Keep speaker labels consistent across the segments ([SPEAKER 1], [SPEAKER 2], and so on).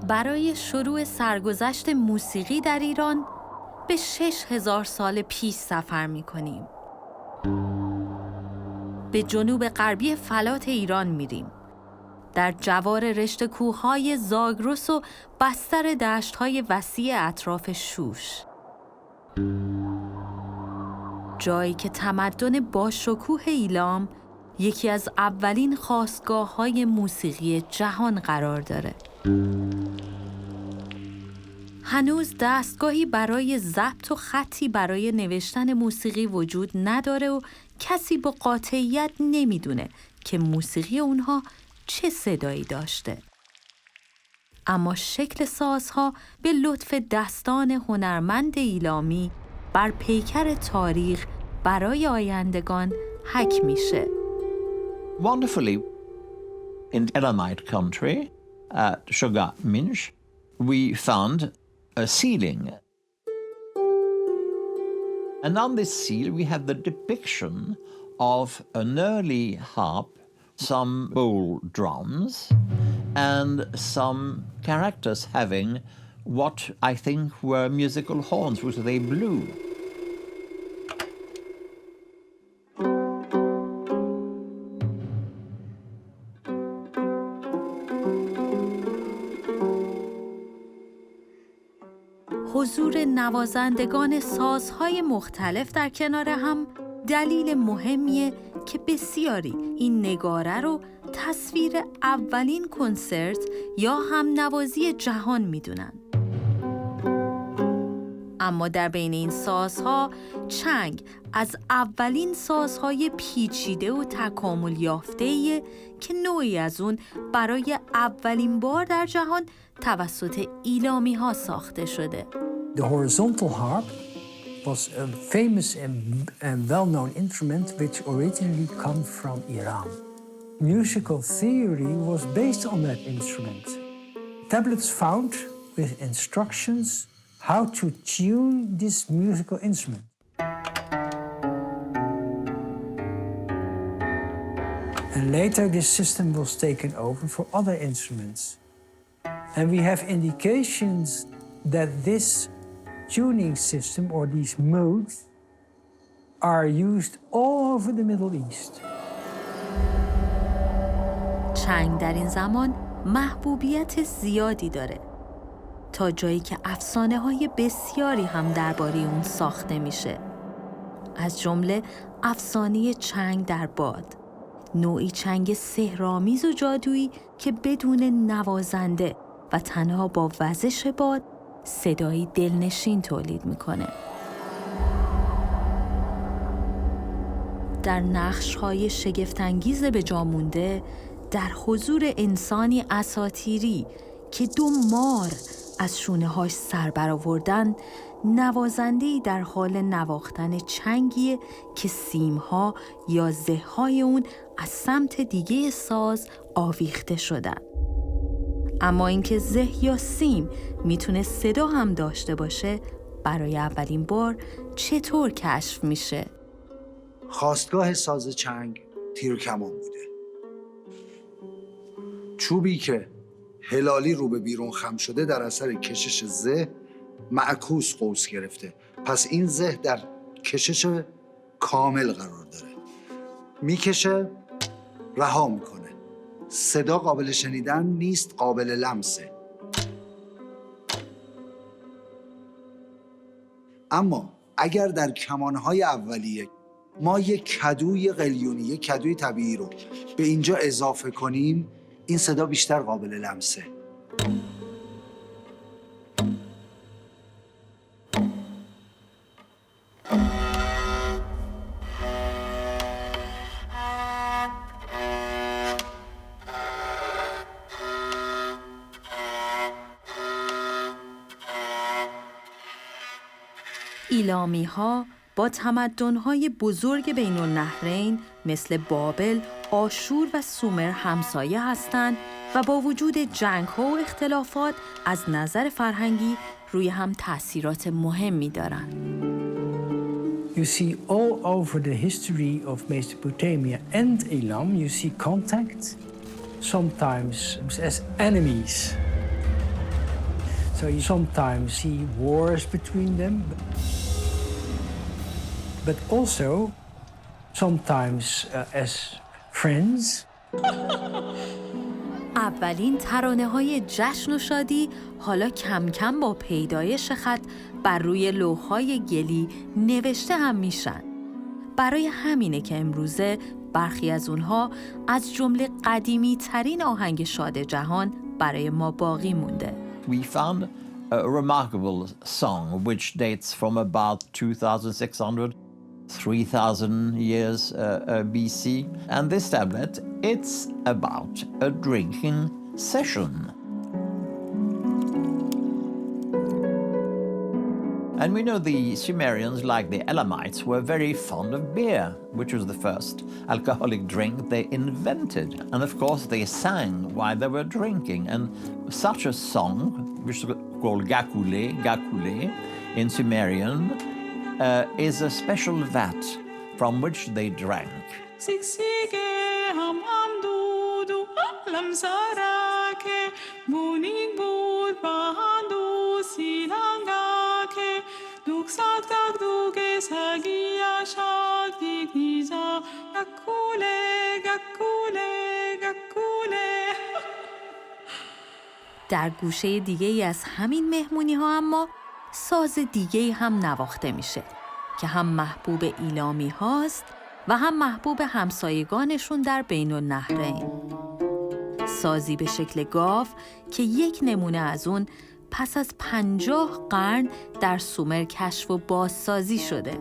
[SPEAKER 1] برای شروع سرگذشت موسیقی در ایران به 6000 سال پیش سفر می‌کنیم. به جنوب غربی فلات ایران میریم. در جوار رشته کوه‌های زاگرس و بستر دشت‌های وسیع اطراف شوش. جایی که تمدن باشکوه ایلام یکی از اولین خاستگاه‌های موسیقی جهان قرار داره. هنوز دستگاهی برای ضبط و خطی برای نوشتن موسیقی وجود نداره و کسی با قاطعیت نمیدونه که موسیقی اونها چه صدایی داشته. اما شکل سازها به لطف دستان هنرمند ایلامی بر پیکر تاریخ برای آیندگان حک میشه.
[SPEAKER 2] Wonderfully, in Elamite country, at Shogat Minch, we found a ceiling. And on this seal we have the depiction of an early harp, some bowl drums, and some characters having what I think were musical horns, which they blew.
[SPEAKER 1] حضور نوازندگان سازهای مختلف در کنار هم دلیل مهمیه که بسیاری این نگاره رو تصویر اولین کنسرت یا هم نوازی جهان میدونن. اما در بین این سازها چنگ از اولین سازهای پیچیده و تکامل یافته‌ایه که نوعی از اون برای اولین بار در جهان توسط ایلامی ها ساخته شده.
[SPEAKER 3] The horizontal harp was a famous and well-known instrument which originally comes from Iran. Musical theory was based on that instrument. Tablets found with instructions how to tune this musical instrument. And later this system was taken over for other instruments. And we have indications that this tuning system or these modes are used all over the Middle East.
[SPEAKER 1] چنگ در این زمان محبوبیت زیادی داره تا جایی که افسانه‌های بسیاری هم درباره اون ساخته میشه. از جمله افسانه چنگ در باد، نوعی چنگ سحرآمیز و جادویی که بدون نوازنده و تنها با وزش باد صدایی دلنشین تولید میکنه. در نقش‌های شگفت‌انگیز به جا مونده در حضور انسانی اساطیری که 2 مار از شونه‌هاش سر برآوردن، نوازنده‌ای در حال نواختن چنگیه که سیم‌ها یا زه‌های اون از سمت دیگه ساز آویخته شدن. اما اینکه زه یا سیم میتونه صدا هم داشته باشه برای اولین بار چطور کشف میشه؟
[SPEAKER 4] خاستگاه ساز چنگ تیر و کمان بوده. چوبی که هلالی رو به بیرون خم شده در اثر کشش زه معکوس قوس گرفته. پس این زه در کشش کامل قرار داره. میکشه، رها میکنه. صدا قابل شنیدن نیست، قابل لمسه. اما اگر در کمانهای اولیه ما یک کدوی قلیونی، یک کدوی طبیعی رو به اینجا اضافه کنیم، این صدا بیشتر قابل لمسه.
[SPEAKER 1] ایلامی‌ها با تمدن‌های بزرگ بین النهرین مثل بابل، آشور و سومر همسایه هستند و با وجود جنگ‌ها و اختلافات از نظر فرهنگی روی هم تأثیرات مهمی دارند.
[SPEAKER 3] You see all over the history of Mesopotamia and Elam, you see contact. sometimes as enemies. So you sometimes see wars between them, but also sometimes as friends.
[SPEAKER 1] اولین ترانه‌های جشن و شادی حالا کم کم با پیدایش خط بر روی لوح‌های گلی نوشته هم میشن. برای همینه که امروزه برخی از اونها از جمله قدیمی ترین آهنگ شاد جهان برای ما باقی مونده.
[SPEAKER 2] We found a remarkable song which dates from about 2600, 3000 years BC. And this tablet, it's about a drinking session. And we know the Sumerians, like the Elamites, were very fond of beer, which was the first alcoholic drink they invented. And of course, they sang while they were drinking. And such a song, which is called Gakule, Gakule, in Sumerian, is a special vat from which they drank.
[SPEAKER 1] در گوشه دیگه ای از همین مهمونی ها اما ساز دیگه هم نواخته میشه که هم محبوب ایلامی هاست و هم محبوب همسایگانشون در بین النهرین. سازی به شکل گاو که یک نمونه از اون پس از 50 قرن در سومر کشف و بازسازی شده.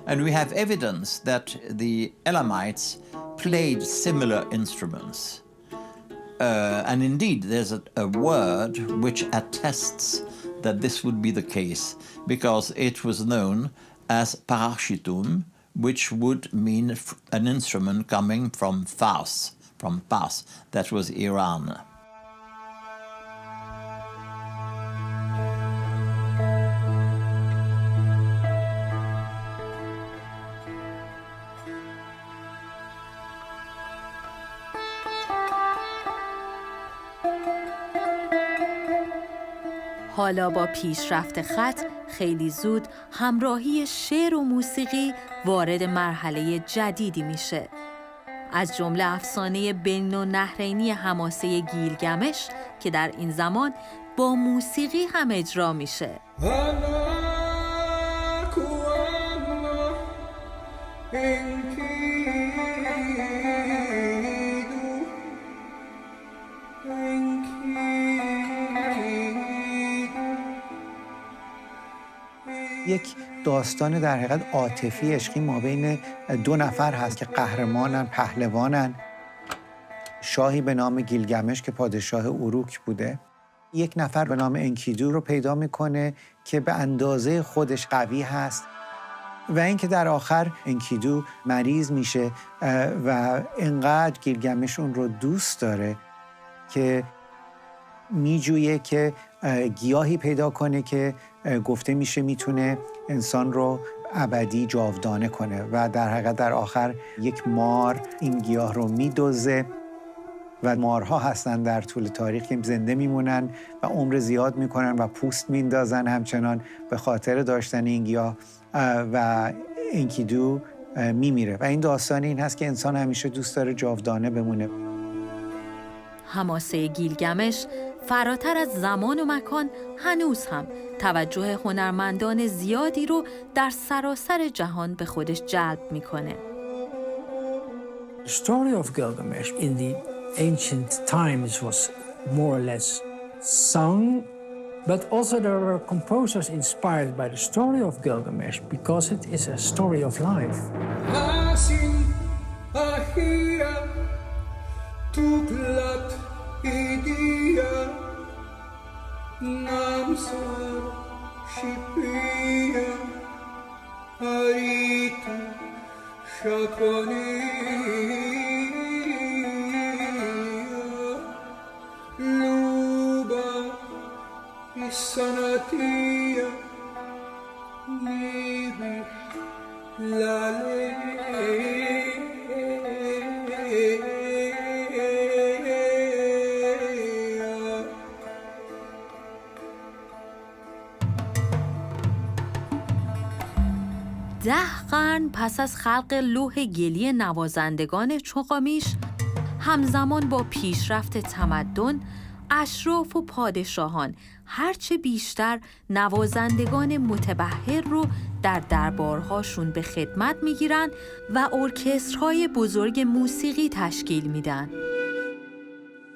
[SPEAKER 2] And we have evidence that the Elamites played similar instruments. And indeed, there's a word which attests that this would be the case, because it was known as parashitum, which would mean an instrument coming from Fars, that was Iran.
[SPEAKER 1] حالا با پیشرفت خط خیلی زود همراهی شعر و موسیقی وارد مرحله جدیدی میشه. از جمله افسانه بین النهرینی حماسه گیلگمش که در این زمان با موسیقی هم اجرا میشه.
[SPEAKER 5] یک داستان در حقیقت عاطفی عشقی مابین دو نفر هست که قهرمانن، پهلوانن. شاهی به نام گیلگمش که پادشاه اروک بوده، یک نفر به نام انکیدو رو پیدا میکنه که به اندازه خودش قوی هست و اینکه در آخر انکیدو مریض میشه و انقدر گیلگمش اون رو دوست داره که میجویه که گیاهی پیدا کنه که گفته میشه میتونه انسان رو ابدی جاودانه کنه و در حقیقت در آخر یک مار این گیاه رو میدوزه و مارها هستن در طول تاریخ که زنده میمونن و عمر زیاد میکنن و پوست میندازن همچنان به خاطر داشتن این گیاه و انکیدو میمیره و این داستان این هست که انسان همیشه دوست داره جاودانه بمونه.
[SPEAKER 1] حماسه گیلگمش فراتر از زمان و مکان هنوز هم توجه هنرمندان زیادی رو در سراسر جهان به خودش جلب میکنه.
[SPEAKER 3] The story of Gilgamesh in the ancient times was more or less sung, but also there were composers inspired by the story of Gilgamesh because it is a story of life.
[SPEAKER 1] قرن پس از خلق لوح گلی نوازندگان چوغامیش، همزمان با پیشرفت تمدن، اشراف و پادشاهان هرچه بیشتر نوازندگان متبحر رو در دربارهاشون به خدمت میگیرن و ارکسترهای بزرگ موسیقی تشکیل میدن.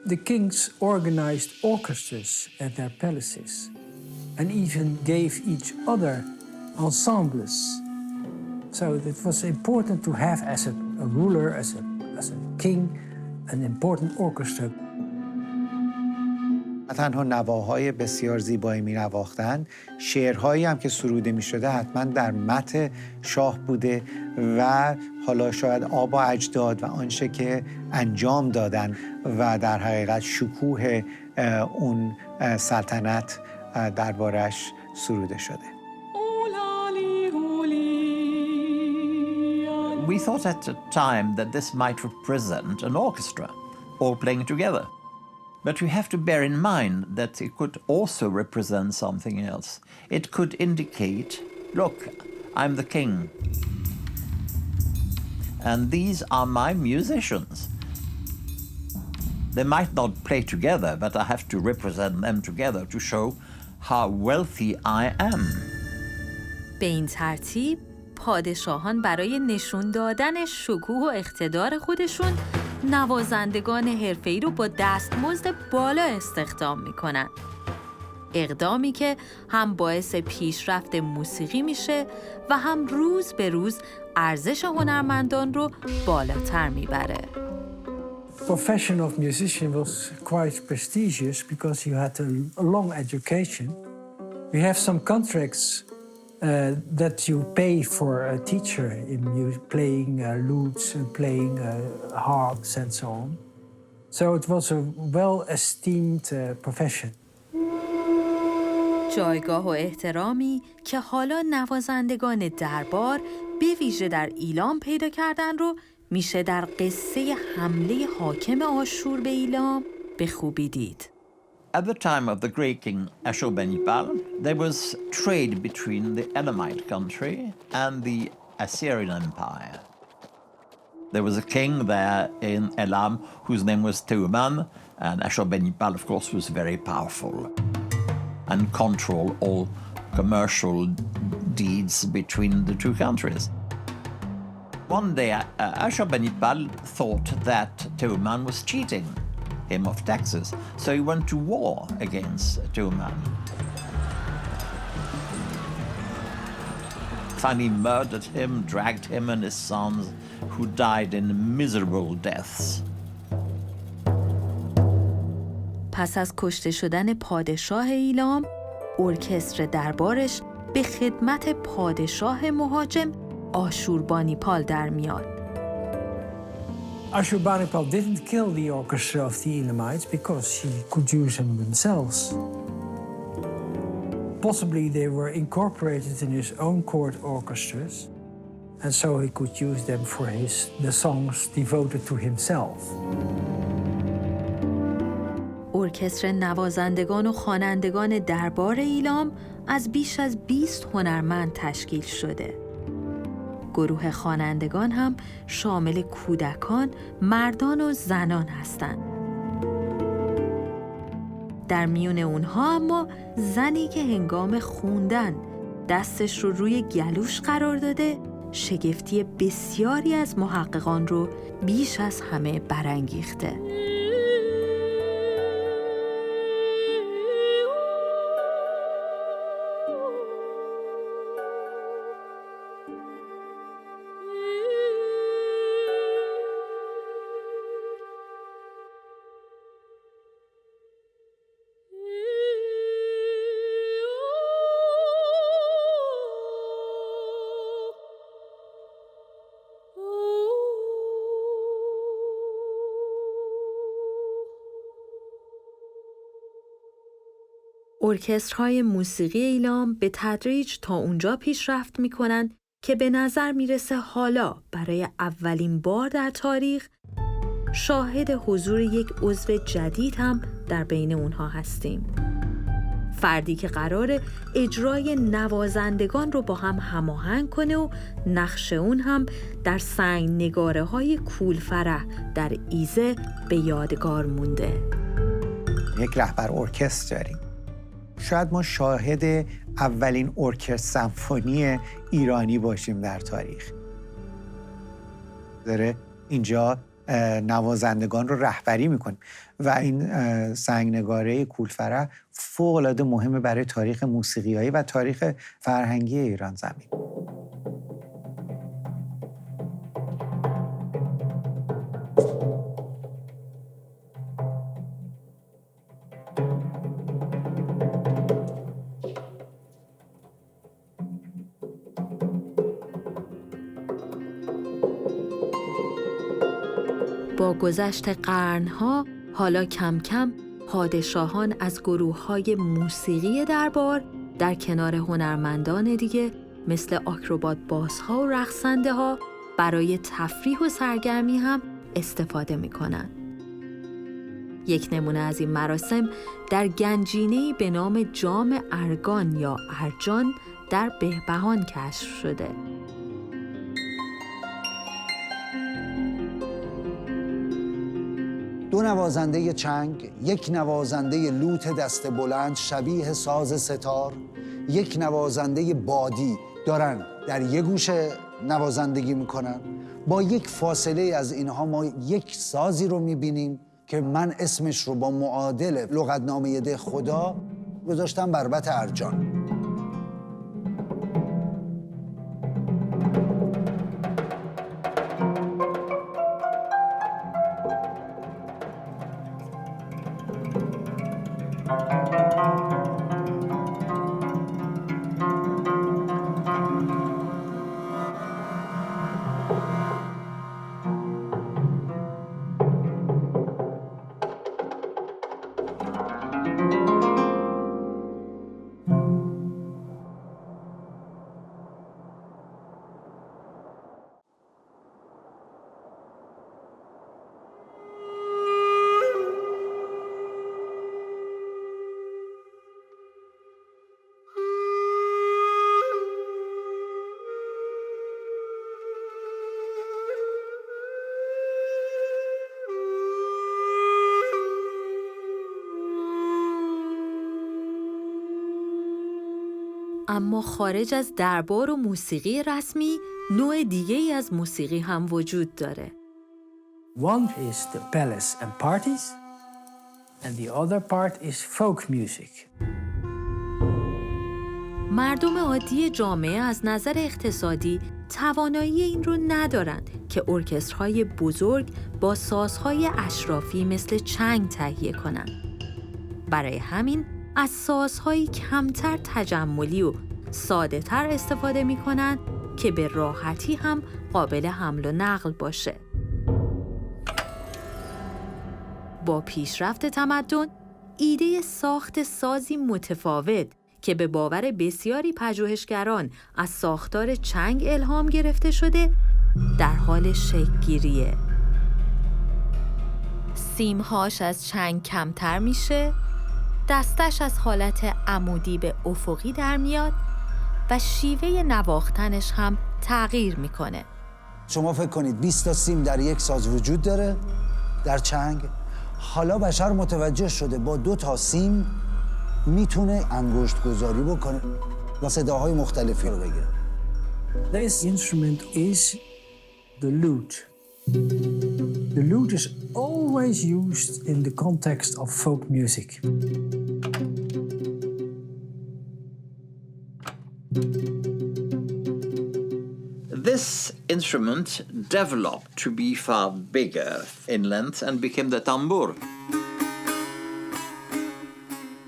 [SPEAKER 3] The kings organized orchestras at their palaces and even gave each other ensembles. So it was important to have, as a ruler, as a king, an important orchestra.
[SPEAKER 5] تنها نواهای بسیار زیبایی می نواختن، شعرهایی هم که سروده می شده حتما در متن شاه بوده و حالا شاید آبا اجداد و آنچه که انجام دادن و در حقیقت شکوه اون سلطنت دربارش سروده شده.
[SPEAKER 2] We thought at the time that this might represent an orchestra, all playing together. But we have to bear in mind that it could also represent something else. It could indicate, look, I'm the king. And these are my musicians. They might not play together, but I have to represent them together to show how wealthy I am.
[SPEAKER 1] به این ترتیب پادشاهان برای نشون دادن شکوه و اقتدار خودشون نوازندگان حرفه‌ای رو با دستمزد بالا استخدام میکنن. اقدامی که هم باعث پیشرفت موسیقی میشه و هم روز به روز ارزش هنرمندان رو بالاتر میبره.
[SPEAKER 3] Profession of musician was quite prestigious because you had a long education. We have some contracts that you pay for a teacher in playing lutes and playing harps and so on. So it was a well-esteemed profession.
[SPEAKER 1] جایگاه و احترامی که حالا نوازندگان دربار به ویژه در ایلام پیدا کردن رو میشه در قصه حمله حاکم آشور به ایلام به خوبی دید.
[SPEAKER 2] At the time of the great king Ashurbanipal, there was trade between the Elamite country and the Assyrian Empire. There was a king there in Elam whose name was Teumman, and Ashurbanipal, of course, was very powerful and controlled all commercial deeds between the two countries. One day, Ashurbanipal thought that Teumman was cheating him of taxes, so he went to war against Teumman. Finally murdered him, dragged him and his sons, who died in miserable deaths.
[SPEAKER 1] پس از کشته شدن پادشاه ایلام، ارکستر دربارش به خدمت پادشاه مهاجم آشوربانیپال در میاد.
[SPEAKER 3] Ashurbanipal didn't kill the orchestra of the Elamites because he could use them themselves. Possibly they were incorporated in his own court orchestras, and so he could use them for the songs devoted to himself.
[SPEAKER 1] ارکستر نوازندگان و خوانندگان دربار ایلام از بیش از 20 هنرمند تشکیل شده. گروه خوانندگان هم شامل کودکان، مردان و زنان هستند. در میون اونها اما زنی که هنگام خوندن دستش رو روی گلوش قرار داده، شگفتی بسیاری از محققان رو بیش از همه برانگیخته. ارکسترهای موسیقی ایلام به تدریج تا اونجا پیشرفت می‌کنند که به نظر میرسه حالا برای اولین بار در تاریخ شاهد حضور یک عضو جدید هم در بین اونها هستیم. فردی که قرار اجرای نوازندگان رو با هم هماهنگ کنه و نقش اون هم در سنگ نگاره های کولفرح در ایزه به یادگار مونده.
[SPEAKER 5] یک رهبر ارکستر داریم. شاید ما شاهد اولین ارکستر سمفونی ایرانی باشیم در تاریخ. داره اینجا نوازندگان رو رهبری میکنه و این سنگنگاره کولفرح فوق‌العاده مهمه برای تاریخ موسیقیایی و تاریخ فرهنگی ایران زمین.
[SPEAKER 1] با گذشت قرنها حالا کم کم پادشاهان از گروه‌های موسیقی دربار در کنار هنرمندان دیگه مثل آکروبات بازها و رقصنده ها برای تفریح و سرگرمی هم استفاده می‌کنن. یک نمونه از این مراسم در گنجینه‌ای به نام جام ارگان یا ارجان در بهبهان کشف شده.
[SPEAKER 4] دو نوازنده چنگ، یک نوازنده لوت دست بلند شبیه ساز ستار، یک نوازنده بادی دارن در یک گوشه نوازندگی میکنن. با یک فاصله از اینها ما یک سازی رو میبینیم که من اسمش رو با معادل لغتنامه ده خدا گذاشتم بربط ارجان.
[SPEAKER 1] اما خارج از دربار و موسیقی رسمی، نوع دیگه‌ای از موسیقی هم وجود داره.
[SPEAKER 3] One is the palace and parties, and the other part is folk music.
[SPEAKER 1] مردم عادی جامعه از نظر اقتصادی توانایی این رو ندارند که ارکسترهای بزرگ با سازهای اشرافی مثل چنگ تهیه کنند. برای همین از سازهایی کمتر تجملی و ساده‌تر استفاده می‌کنند که به راحتی هم قابل حمل و نقل باشه. با پیشرفت تمدن، ایده ساخت سازی متفاوت که به باور بسیاری پژوهشگران از ساختار چنگ الهام گرفته شده، در حال شکل‌گیریه. سیمهاش از چنگ کمتر میشه، دستش از حالت عمودی به افقی در میاد و شیوه نواختنش هم تغییر میکنه.
[SPEAKER 4] شما فکر کنید 20 تا سیم در یک ساز وجود داره در چنگ. حالا بشر متوجه شده با 2 تا سیم میتونه انگشت گذاری بکنه و صداهای مختلفی رو بگیره.
[SPEAKER 3] This instrument is the lute. The lute is always used in the context of folk music.
[SPEAKER 2] This instrument developed to be far bigger in length and became the tambur.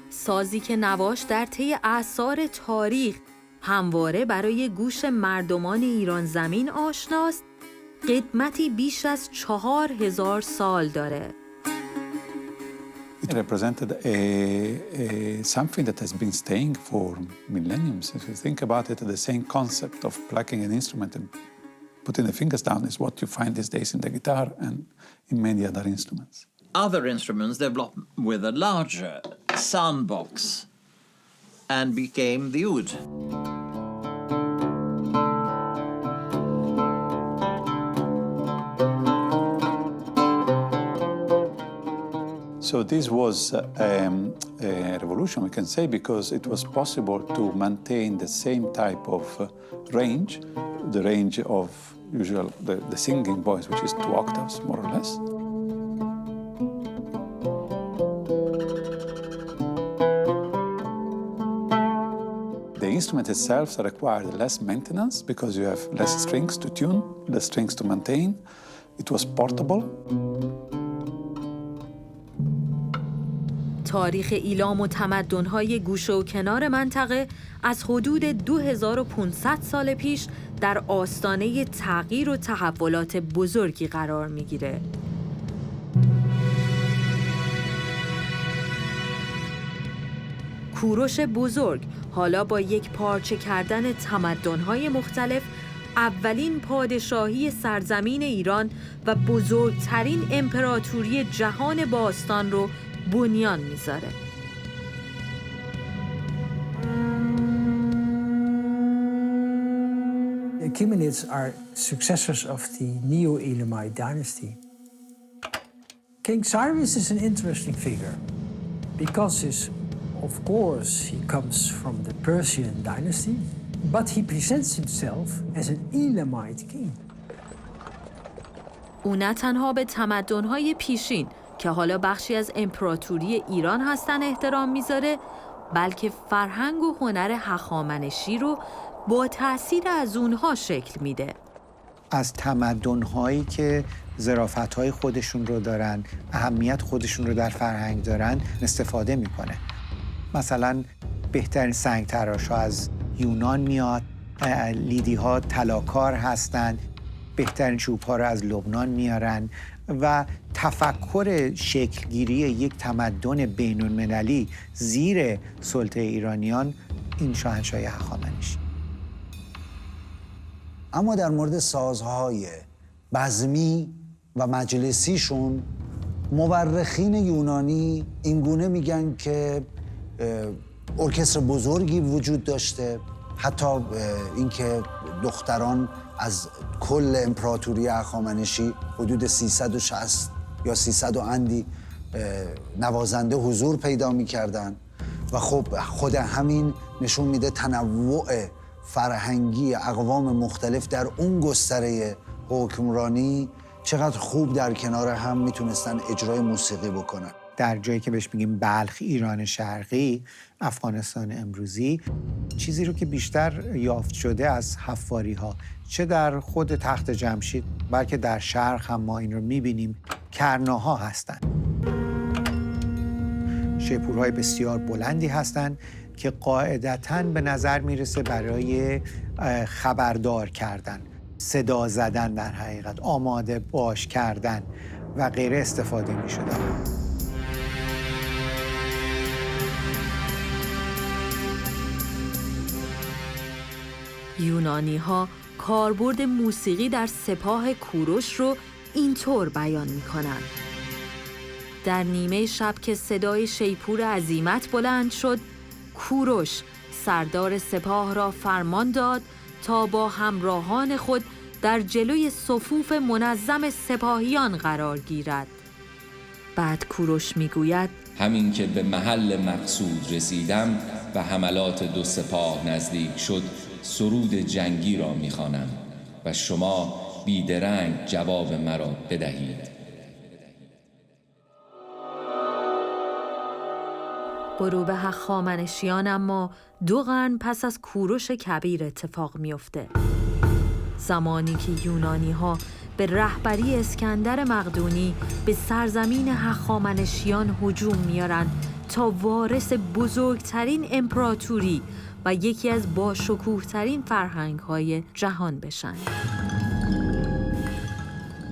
[SPEAKER 1] سازی که نواش در طی اعصار تاریخ همواره برای گوش مردمان ایران زمین آشناست، قدمتی بیش از 4000 سال داره.
[SPEAKER 6] It represented something that has been staying for millenniums. If you think about it, the same concept of plucking an instrument and putting the fingers down is what you find these days in the guitar and in many other instruments.
[SPEAKER 2] Other instruments developed with a larger sound box and became the oud.
[SPEAKER 6] So this was a revolution, we can say, because it was possible to maintain the same type of range, the range of usual the singing voice, which is 2 octaves, more or less. The instrument itself required less maintenance because you have less strings to tune, less strings to maintain. It was portable.
[SPEAKER 1] تاریخ ایلام و تمدن‌های گوشه و کنار منطقه از حدود 2500 سال پیش در آستانه تغییر و تحولات بزرگی قرار می‌گیره. کوروش بزرگ حالا با یک پارچه کردن تمدن‌های مختلف اولین پادشاهی سرزمین ایران و بزرگترین امپراتوری جهان باستان رو بنیان میذاره.
[SPEAKER 3] The Achaemenids are successors of the Neo-Elamite dynasty. King Cyrus is an interesting figure because of course he comes from the Persian dynasty, but he presents himself as an Elamite king.
[SPEAKER 1] او نه تنها به تمدن‌های پیشین که حالا بخشی از امپراتوری ایران هستن احترام میذاره، بلکه فرهنگ و هنر هخامنشی رو با تأثیر از اونها شکل میده.
[SPEAKER 5] از تمدن‌هایی که ظرافت‌های خودشون رو دارن، اهمیت خودشون رو در فرهنگ دارن، استفاده میکنه. مثلا بهترین سنگ تراش‌ها از یونان میاد، لیدی‌ها طلاکار هستن، بهترین چوب‌ها رو از لبنان میارن و تفکر شکلگیری یک تمدن بین‌المللی زیر سلطه ایرانیان این شاهنشاهی هخامنشی.
[SPEAKER 4] اما در مورد سازهای بزمی و مجلسیشون مورخین یونانی اینگونه میگن که ارکستر بزرگی وجود داشته، حتی اینکه دختران از کل امپراتوری هخامنشی حدود 360 یا 300 و اندی نوازنده حضور پیدا می‌کردن و خب خود همین نشون میده تنوع فرهنگی اقوام مختلف در اون گستره حکمرانی چقدر خوب در کنار هم میتونستن اجرای موسیقی بکنن.
[SPEAKER 5] در جایی که بهش میگیم بلخ، ایران شرقی، افغانستان امروزی، چیزی رو که بیشتر یافت شده از حفاری ها، چه در خود تخت جمشید بلکه در شرق هم ما این رو میبینیم، کرناها هستن. شیپورهای بسیار بلندی هستن که قاعدتاً به نظر میرسه برای خبردار کردن، صدا زدن، در حقیقت آماده باش کردن و غیره استفاده میشدن.
[SPEAKER 1] یونانی‌ها کاربرد موسیقی در سپاه کوروش رو اینطور بیان می‌کنند: در نیمه شب که صدای شیپور عزیمت بلند شد، کوروش سردار سپاه را فرمان داد تا با همراهان خود در جلوی صفوف منظم سپاهیان قرار گیرد. بعد کوروش میگوید:
[SPEAKER 7] همین که به محل مقصود رسیدم و حملات دو سپاه نزدیک شد، سرود جنگی را می‌خوانم و شما بیدرنگ جواب مرا بدهید.
[SPEAKER 1] غروب هخامنشیان اما 2 قرن پس از کوروش کبیر اتفاق میفته. زمانی که یونانی‌ها به رهبری اسکندر مقدونی به سرزمین هخامنشیان هجوم میارن تا وارث بزرگترین امپراتوری و یکی از باشکوه‌ترین فرهنگ‌های جهان بشن.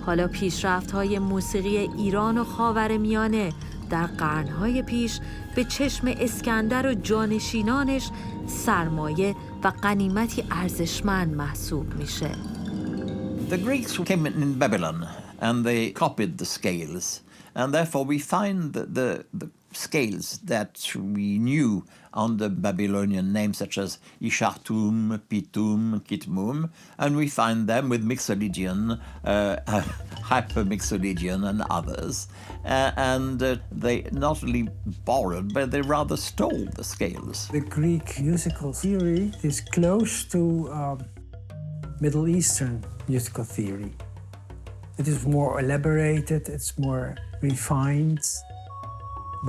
[SPEAKER 1] حالا پیشرفت‌های موسیقی ایران و خاورمیانه در قرنهای پیش به چشم اسکندر و جانشینانش سرمایه و غنیمتی ارزشمند محسوب میشه.
[SPEAKER 2] The Greeks came in Babylon and they copied the scales, and therefore we find the scales that we knew under Babylonian names such as Ishartum, Pitum, Kitmum, and we find them with Mixolydian, Hypermixolydian and others, and they not only borrowed, but they rather stole the scales.
[SPEAKER 3] The Greek musical theory is close to Middle Eastern musical theory. It is more elaborated, it's more refined,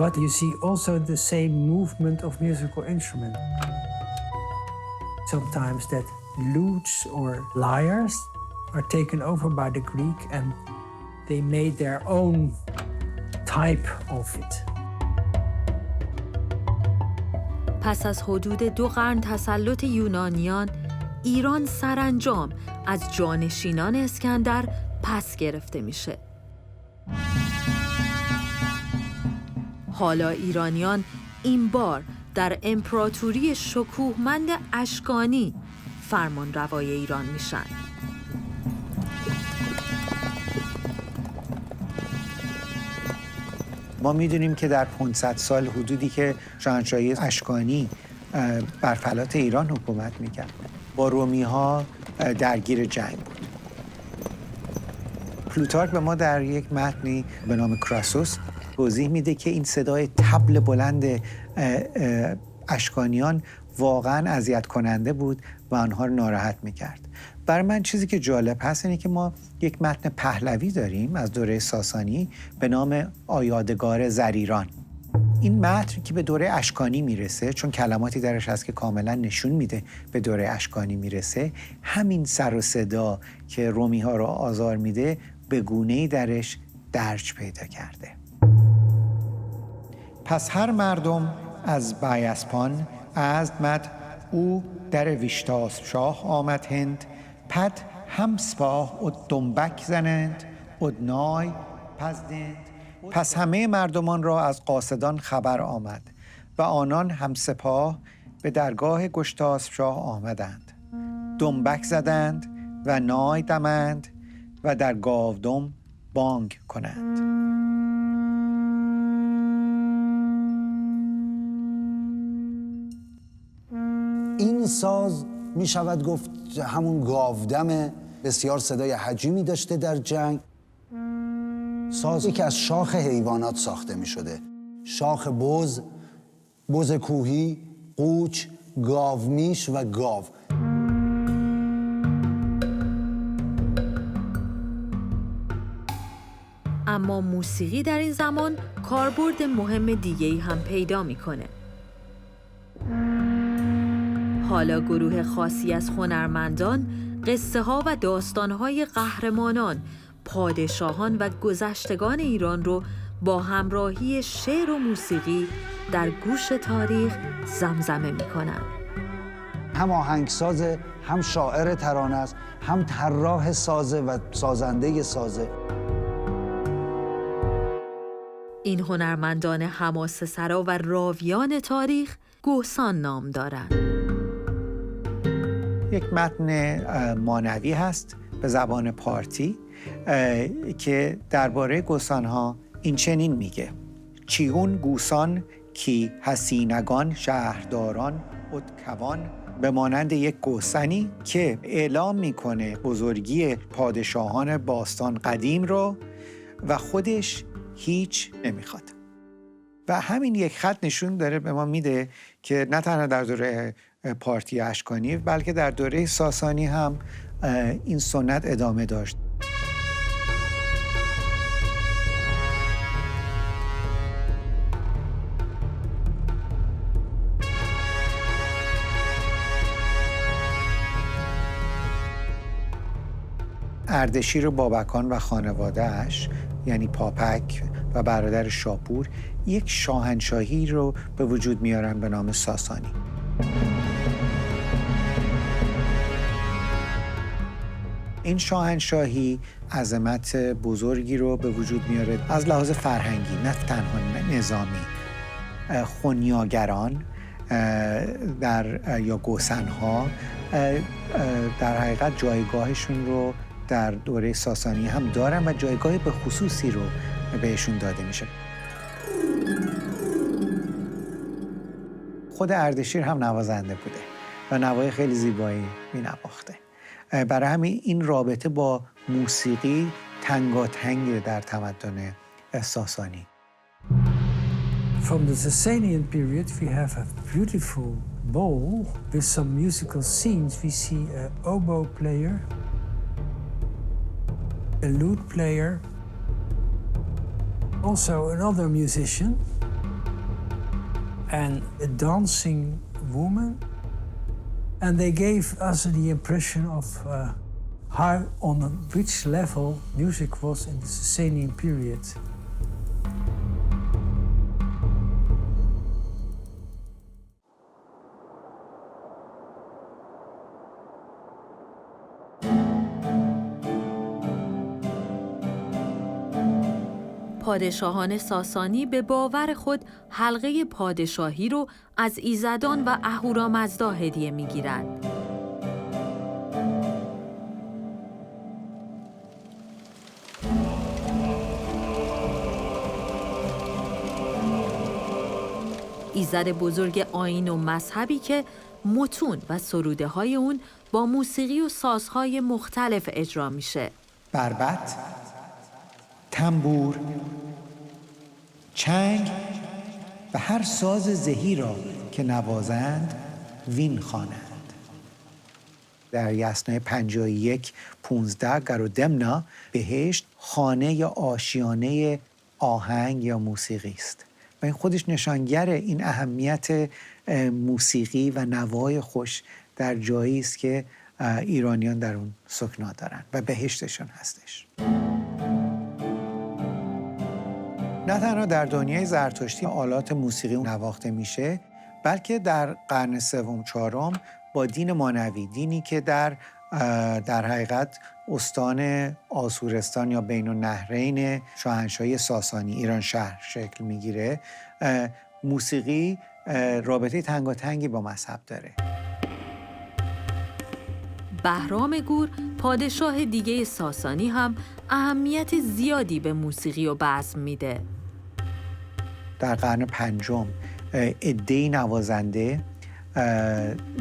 [SPEAKER 3] but you see also the same movement of musical instruments. Sometimes that lutes or lyres are taken over by the Greek and they made their own type of it.
[SPEAKER 1] پس از حدود 2 قرن تسلط یونانیان، ایران سرانجام از جانشینان اسکندر پس گرفته میشه. حالا ایرانیان این بار در امپراتوری شکوهمند اشکانی فرمان روای ایران میشن.
[SPEAKER 5] ما میدونیم که در 500 سال حدودی که شاهنشاهی اشکانی بر فلات ایران حکومت میکرد، با رومی ها درگیر جنگ بود. پلوتارک به ما در یک متنی به نام کراسوس توضیح میده که این صدای طبل بلند اشکانیان واقعا اذیت کننده بود و آنها رو ناراحت میکرد. برای من چیزی که جالب هست اینه که ما یک متن پهلوی داریم از دوره ساسانی به نام آیادگار زریران. این متن که به دوره اشکانی میرسه، چون کلماتی درش هست که کاملا نشون میده به دوره اشکانی میرسه، همین سر و صدا که رومی ها رو آزار میده به گونه‌ای درش درج پیدا کرده. پس هر مردم از بایسپان ازمد او در ویشتاس شاه آمد هند، پد هم سپاه و دنبک زنند ادنای پزدند. پس همه مردمان را از قاصدان خبر آمد و آنان هم سپاه به درگاه گشتاس شاه آمدند، دنبک زدند و نای دمند و در گاودم بانگ کنند.
[SPEAKER 8] این ساز می شود گفت همون گاودم بسیار صدای حجیمی داشته در جنگ. سازی که از شاخ حیوانات ساخته می شده. شاخ بز کوهی، قوچ، گاومیش و گاو.
[SPEAKER 1] اما موسیقی در این زمان کاربرد مهم دیگه‌ای هم پیدا می‌کنه. حالا گروه خاصی از هنرمندان قصه ها و داستان های قهرمانان، پادشاهان و گذشتگان ایران رو با همراهی شعر و موسیقی در گوش تاریخ زمزمه میکنن.
[SPEAKER 8] هم آهنگسازه، هم شاعر ترانه است، هم طراح سازه و سازنده سازه.
[SPEAKER 1] این هنرمندان حماسه سرا و راویان تاریخ گوسان نام دارند.
[SPEAKER 5] یک متن مانوی هست به زبان پارتی که درباره گوسان‌ها این چنین میگه: چیون گوسان کی حسینگان شهرداران ادکوان، به مانند یک گوسنی که اعلام میکنه بزرگی پادشاهان باستان قدیم رو و خودش هیچ نمیخواد. و همین یک خط نشون داره به ما میده که نه تنها در دوره پارتی اشکانی بلکه در دوره ساسانی هم این سنت ادامه داشت. اردشیر بابکان و خانواده‌اش یعنی پاپک و برادر شاپور یک شاهنشاهی رو به وجود میارن به نام ساسانی. این شاهنشاهی عظمت بزرگی رو به وجود میاره از لحاظ فرهنگی، نه تنها نظامی. خنیاگران یا گوسنها در حقیقت جایگاهشون رو در دوره ساسانی هم دارن و جایگاه به خصوصی رو بهشون داده میشه. خود اردشیر هم نوازنده بوده و نوای خیلی زیبایی می‌نواخته. برای همین این رابطه با موسیقی تنگاتنگ در تمدن ساسانی.
[SPEAKER 3] From the Sasanian period, we have a beautiful bowl with some musical scenes. We see an oboe player, a lute player, also another musician, and a dancing woman. And they gave us the impression of how, on which level music was in the Sasanian period.
[SPEAKER 1] پادشاهان ساسانی به باور خود حلقه پادشاهی رو از ایزدان و اهورامزدا هدیه می‌گیرند. ایزد بزرگ آیین و مذهبی که متون و سروده های اون با موسیقی و سازهای مختلف اجرا میشه.
[SPEAKER 5] بربط، تنبور، چنگ و هر ساز زهی را که نوازند وین خوانند. در یسنا 51:15 گرودمنا بهشت خانه یا آشیانه آهنگ یا موسیقی است و این خودش نشانگر این اهمیت موسیقی و نوای خوش در جایی است که ایرانیان در اون سکنا دارن و بهشتشون هستش. نه تنها در دنیای زرتشتی آلات موسیقی نواخته میشه، بلکه در قرن سوم چهارم با دین مانوی، دینی که در حقیقت استان آذوقستان یا بین النهرین شاهنشاهی ساسانی ایران شهر شکل میگیره، موسیقی رابطه تنگاتنگی با مذهب داره.
[SPEAKER 1] بهرام گور، پادشاه دیگه ساسانی، هم اهمیت زیادی به موسیقی و بزم میده.
[SPEAKER 5] در قرن پنجم عده‌ای نوازنده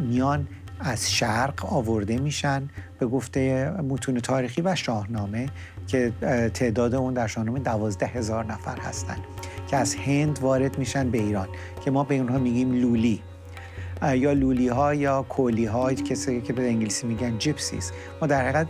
[SPEAKER 5] میان از شرق آورده میشن به گفته متون تاریخی و شاهنامه که تعداد اون در شاهنامه 12,000 نفر هستن که از هند وارد میشن به ایران که ما به اونها میگیم لولی یا لولی ها یا کولی ها، کسی که به انگلیسی میگن جیپسیز. ما در حقیقت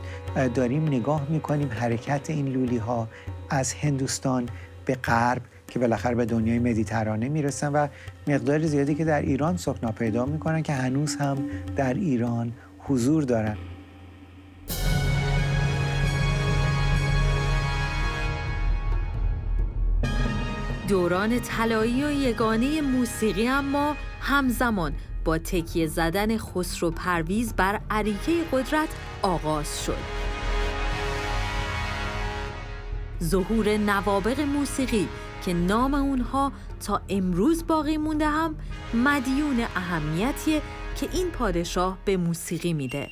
[SPEAKER 5] داریم نگاه میکنیم حرکت این لولی ها از هندوستان به غرب که بالاخره به دنیای مدیترانه میرسن و مقدار زیادی که در ایران سکنا پیدا میکنن که هنوز هم در ایران حضور دارن.
[SPEAKER 1] دوران طلایی و یگانه موسیقی اما همزمان با تکیه زدن خسرو پرویز بر اریکه قدرت آغاز شد. ظهور نوابغ موسیقی که نام اونها تا امروز باقی مونده هم مدیون اهمیتیه که این پادشاه به موسیقی میده.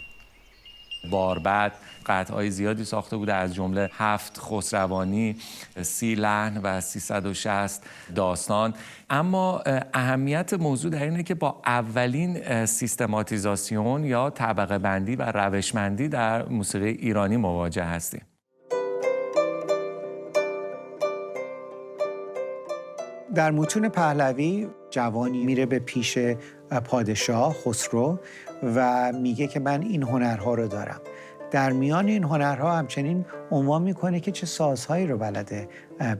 [SPEAKER 7] باربد قطعای زیادی ساخته بوده، از جمله 7 خسروانی، 30 لحن و 360 داستان. اما اهمیت موضوع در اینه که با اولین سیستماتیزاسیون یا طبقه بندی و روشمندی در موسیقی ایرانی مواجه هستیم.
[SPEAKER 5] در متون پهلوی جوانی میره به پیش پادشاه خسرو و میگه که من این هنرها رو دارم. در میان این هنرها همچنین عنوان میکنه که چه سازهایی رو بلده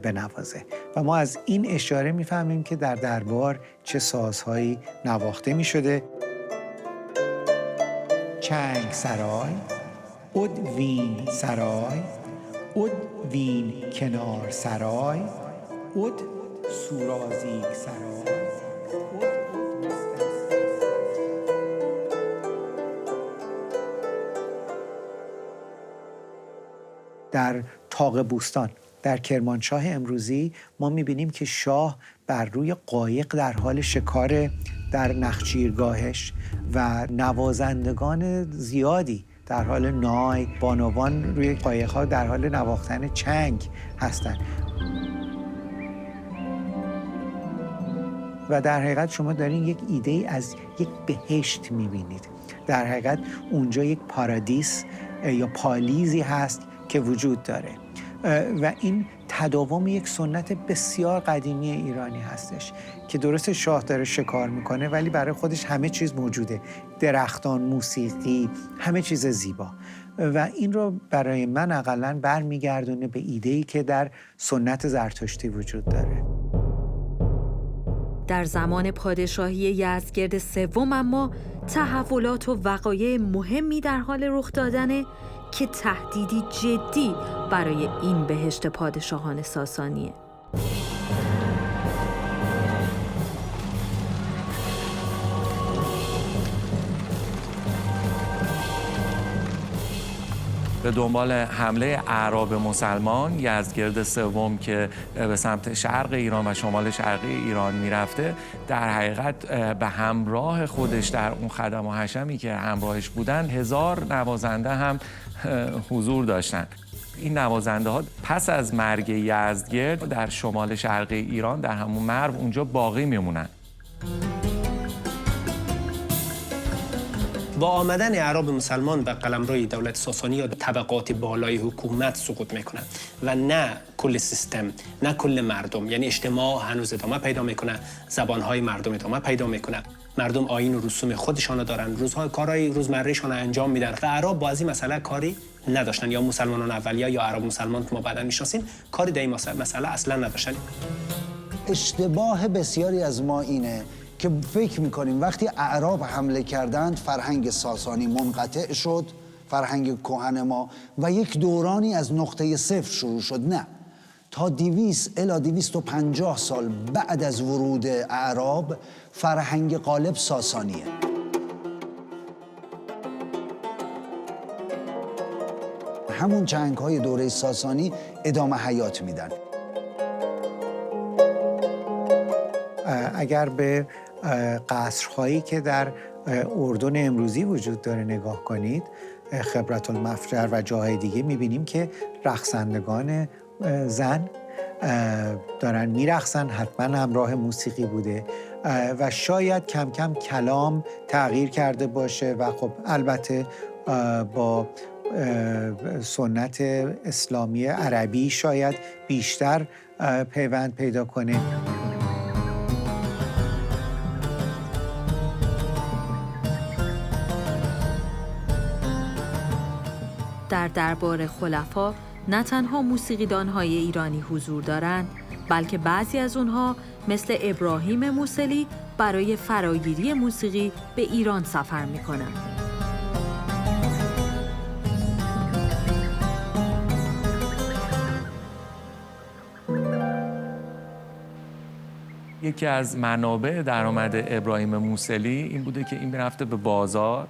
[SPEAKER 5] بنوازه و ما از این اشاره میفهمیم که در دربار چه سازهایی نواخته میشده. چنگ سرای، اود وین سرای، اود وین کنار سرای، اود سورازیک سرای. در طاق بوستان در کرمانشاه امروزی ما می‌بینیم که شاه بر روی قایق در حال شکار در نخجیرگاهش و نوازندگان زیادی در حال نای، بانوان روی قایق‌ها در حال نواختن چنگ هستند. و در حقیقت شما دارین یک ایده از یک بهشت می‌بینید. در حقیقت اونجا یک پارادیس یا پالیزی هست که وجود داره و این تداوم یک سنت بسیار قدیمی ایرانی هستش که درست شاه داره شکار میکنه ولی برای خودش همه چیز موجوده، درختان، موسیقی، همه چیز زیبا و این رو برای من اقلن برمیگردونه به ایده‌ای که در سنت زرتشتی وجود داره.
[SPEAKER 1] در زمان پادشاهی یزدگرد سوم اما تحولات و وقایع مهمی در حال رخ دادنه که تهدیدی جدی برای این بهشت پادشاهان ساسانیه.
[SPEAKER 7] به دنبال حمله اعراب مسلمان یزدگرد سوم که به سمت شرق ایران و شمال شرقی ایران میرفته، در حقیقت به همراه خودش در اون خدم و حشمی که همراهش بودن 1000 نوازنده هم حضور داشتن. این نوازنده ها پس از مرگ یزدگرد در شمال شرقی ایران در همون مرو اونجا باقی میمونن.
[SPEAKER 9] با آمدن اعراب مسلمان به قلمروی دولت ساسانی یا طبقات بالای حکومت سقوط میکنن و نه کل سیستم، نه کل مردم. یعنی اجتماع هنوز ادامه پیدا میکنه، زبانهای مردم ادامه پیدا میکنه، مردم آیین و رسوم خودشان دارن، کارهای روزمرهشان انجام میدن و اعراب با از این مسئله کاری نداشتن، یا مسلمانان اولیه یا اعراب مسلمان که ما بعدا میشناسیم کاری در این مسئله اصلا نداشتن.
[SPEAKER 8] اشتباه بسیاری از ما اینه که فکر میکنیم وقتی اعراب حمله کردند فرهنگ ساسانی منقطع شد، فرهنگ کهن ما، و یک دورانی از نقطه صفر شروع شد. نه، تا 200 الی 250 سال بعد از ورود اعراب فرهنگ غالب ساسانیه. همون جنگ‌های دوره ساسانی ادامه حیات میدن.
[SPEAKER 5] اگر به قصرهایی که در اردن امروزی وجود داره نگاه کنید، خبرت المفجر و جاهای دیگه، میبینیم که رقصندگان زن دارن میرقصن، حتما همراه موسیقی بوده و شاید کم کم کلام تغییر کرده باشه و خب البته با سنت اسلامی عربی شاید بیشتر پیوند پیدا کنه.
[SPEAKER 1] در دربار خلفا نه تنها موسیقیدان‌های ایرانی حضور دارند، بلکه بعضی از اونها مثل ابراهیم موصلی برای فراگیری موسیقی به ایران سفر می‌کنند.
[SPEAKER 7] یکی از منابع درآمد ابراهیم موصلی این بوده که این میرفته به بازار،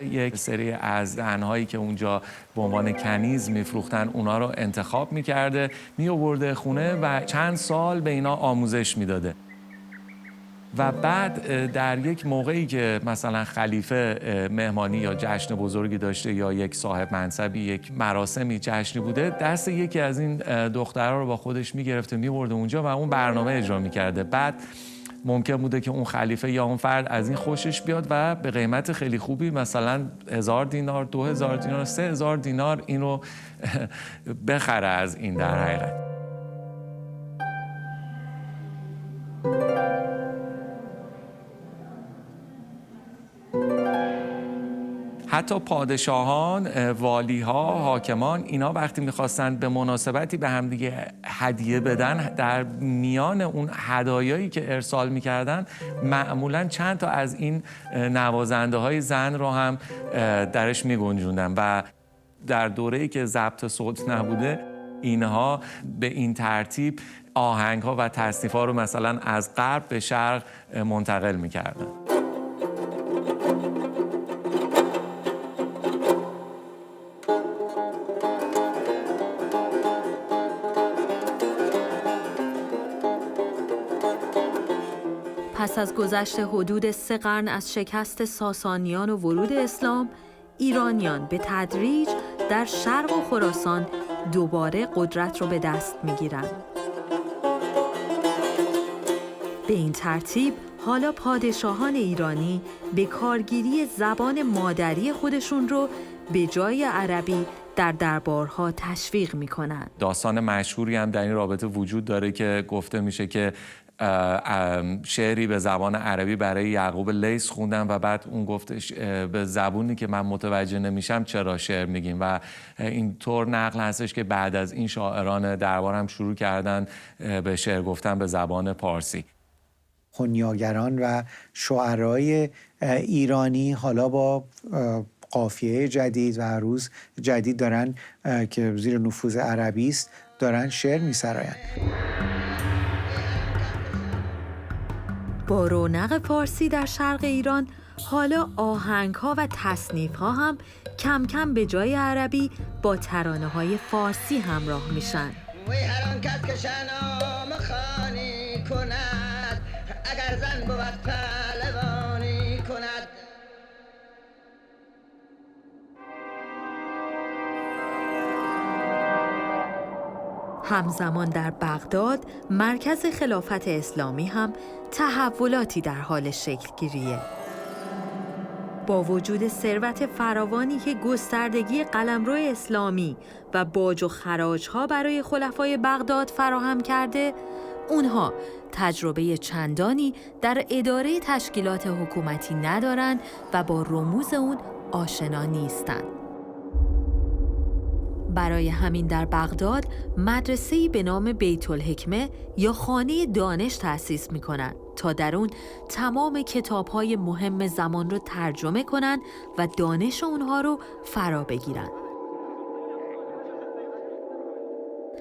[SPEAKER 7] یک سری از زنهایی که اونجا به عنوان کنیز میفروختن اونا رو انتخاب میکرده، میآورده خونه و چند سال به اینا آموزش میداده و بعد در یک موقعی که مثلا خلیفه مهمانی یا جشن بزرگی داشته یا یک صاحب منصبی یک مراسمی جشنی بوده، دست یکی از این دخترها رو با خودش میگرفته میبرده اونجا و اون برنامه اجرا میکرده. بعد ممکن بوده که اون خلیفه یا اون فرد از این خوشش بیاد و به قیمت خیلی خوبی مثلا 1000 دینار، 2000 دینار، 3000 دینار این رو بخره از این در حقیقت. حتی پادشاهان، والیها، حاکمان، اینا وقتی میخواستن به مناسبتی به همدیگه هدیه بدن، در میان اون هدایایی که ارسال میکردن معمولاً چند تا از این نوازنده های زن رو هم درش میگنجوندن و در دوره‌ای که ضبط صوت نبوده اینها به این ترتیب آهنگ‌ها و تصنیف‌ها رو مثلا از غرب به شرق منتقل میکردن.
[SPEAKER 1] پس از گذشت حدود 3 قرن از شکست ساسانیان و ورود اسلام، ایرانیان به تدریج در شرق و خراسان دوباره قدرت را به دست می‌گیرند. به این ترتیب حالا پادشاهان ایرانی به کارگیری زبان مادری خودشون رو به جای عربی در دربارها تشویق می‌کنند.
[SPEAKER 7] داستان مشهوری هم در این رابطه وجود داره که گفته میشه که شعری به زبان عربی برای یعقوب لیث خوندم و بعد اون گفتش به زبونی که من متوجه نمیشم چرا شعر میگیم و اینطور نقل هستش که بعد از این شاعران دربار هم شروع کردن به شعر گفتن به زبان پارسی.
[SPEAKER 5] خنیاگران و شعرای ایرانی حالا با قافیه جدید و عروض جدید دارن که زیر نفوذ عربی است دارن شعر می‌سرایند.
[SPEAKER 1] با رونق فارسی در شرق ایران، حالا آهنگ‌ها و تصنیف‌ها هم کم کم به جای عربی با ترانه‌های فارسی همراه میشن.
[SPEAKER 10] هر آن کس که شنام خانی کند، اگر زن بود پهلوانی کند.
[SPEAKER 1] همزمان در بغداد، مرکز خلافت اسلامی هم تحولاتی در حال شکل گیریه. با وجود ثروت فراوانی که گستردگی قلمرو اسلامی و باج و خراج‌ها برای خلفای بغداد فراهم کرده، اونها تجربه چندانی در اداره تشکیلات حکومتی ندارند و با رموز اون آشنا نیستند. برای همین در بغداد مدرسه‌ای به نام بیت الحکمه یا خانه دانش تأسیس می‌کنند تا در اون تمام کتاب‌های مهم زمان رو ترجمه کنند و دانش اونها رو فرا بگیرند.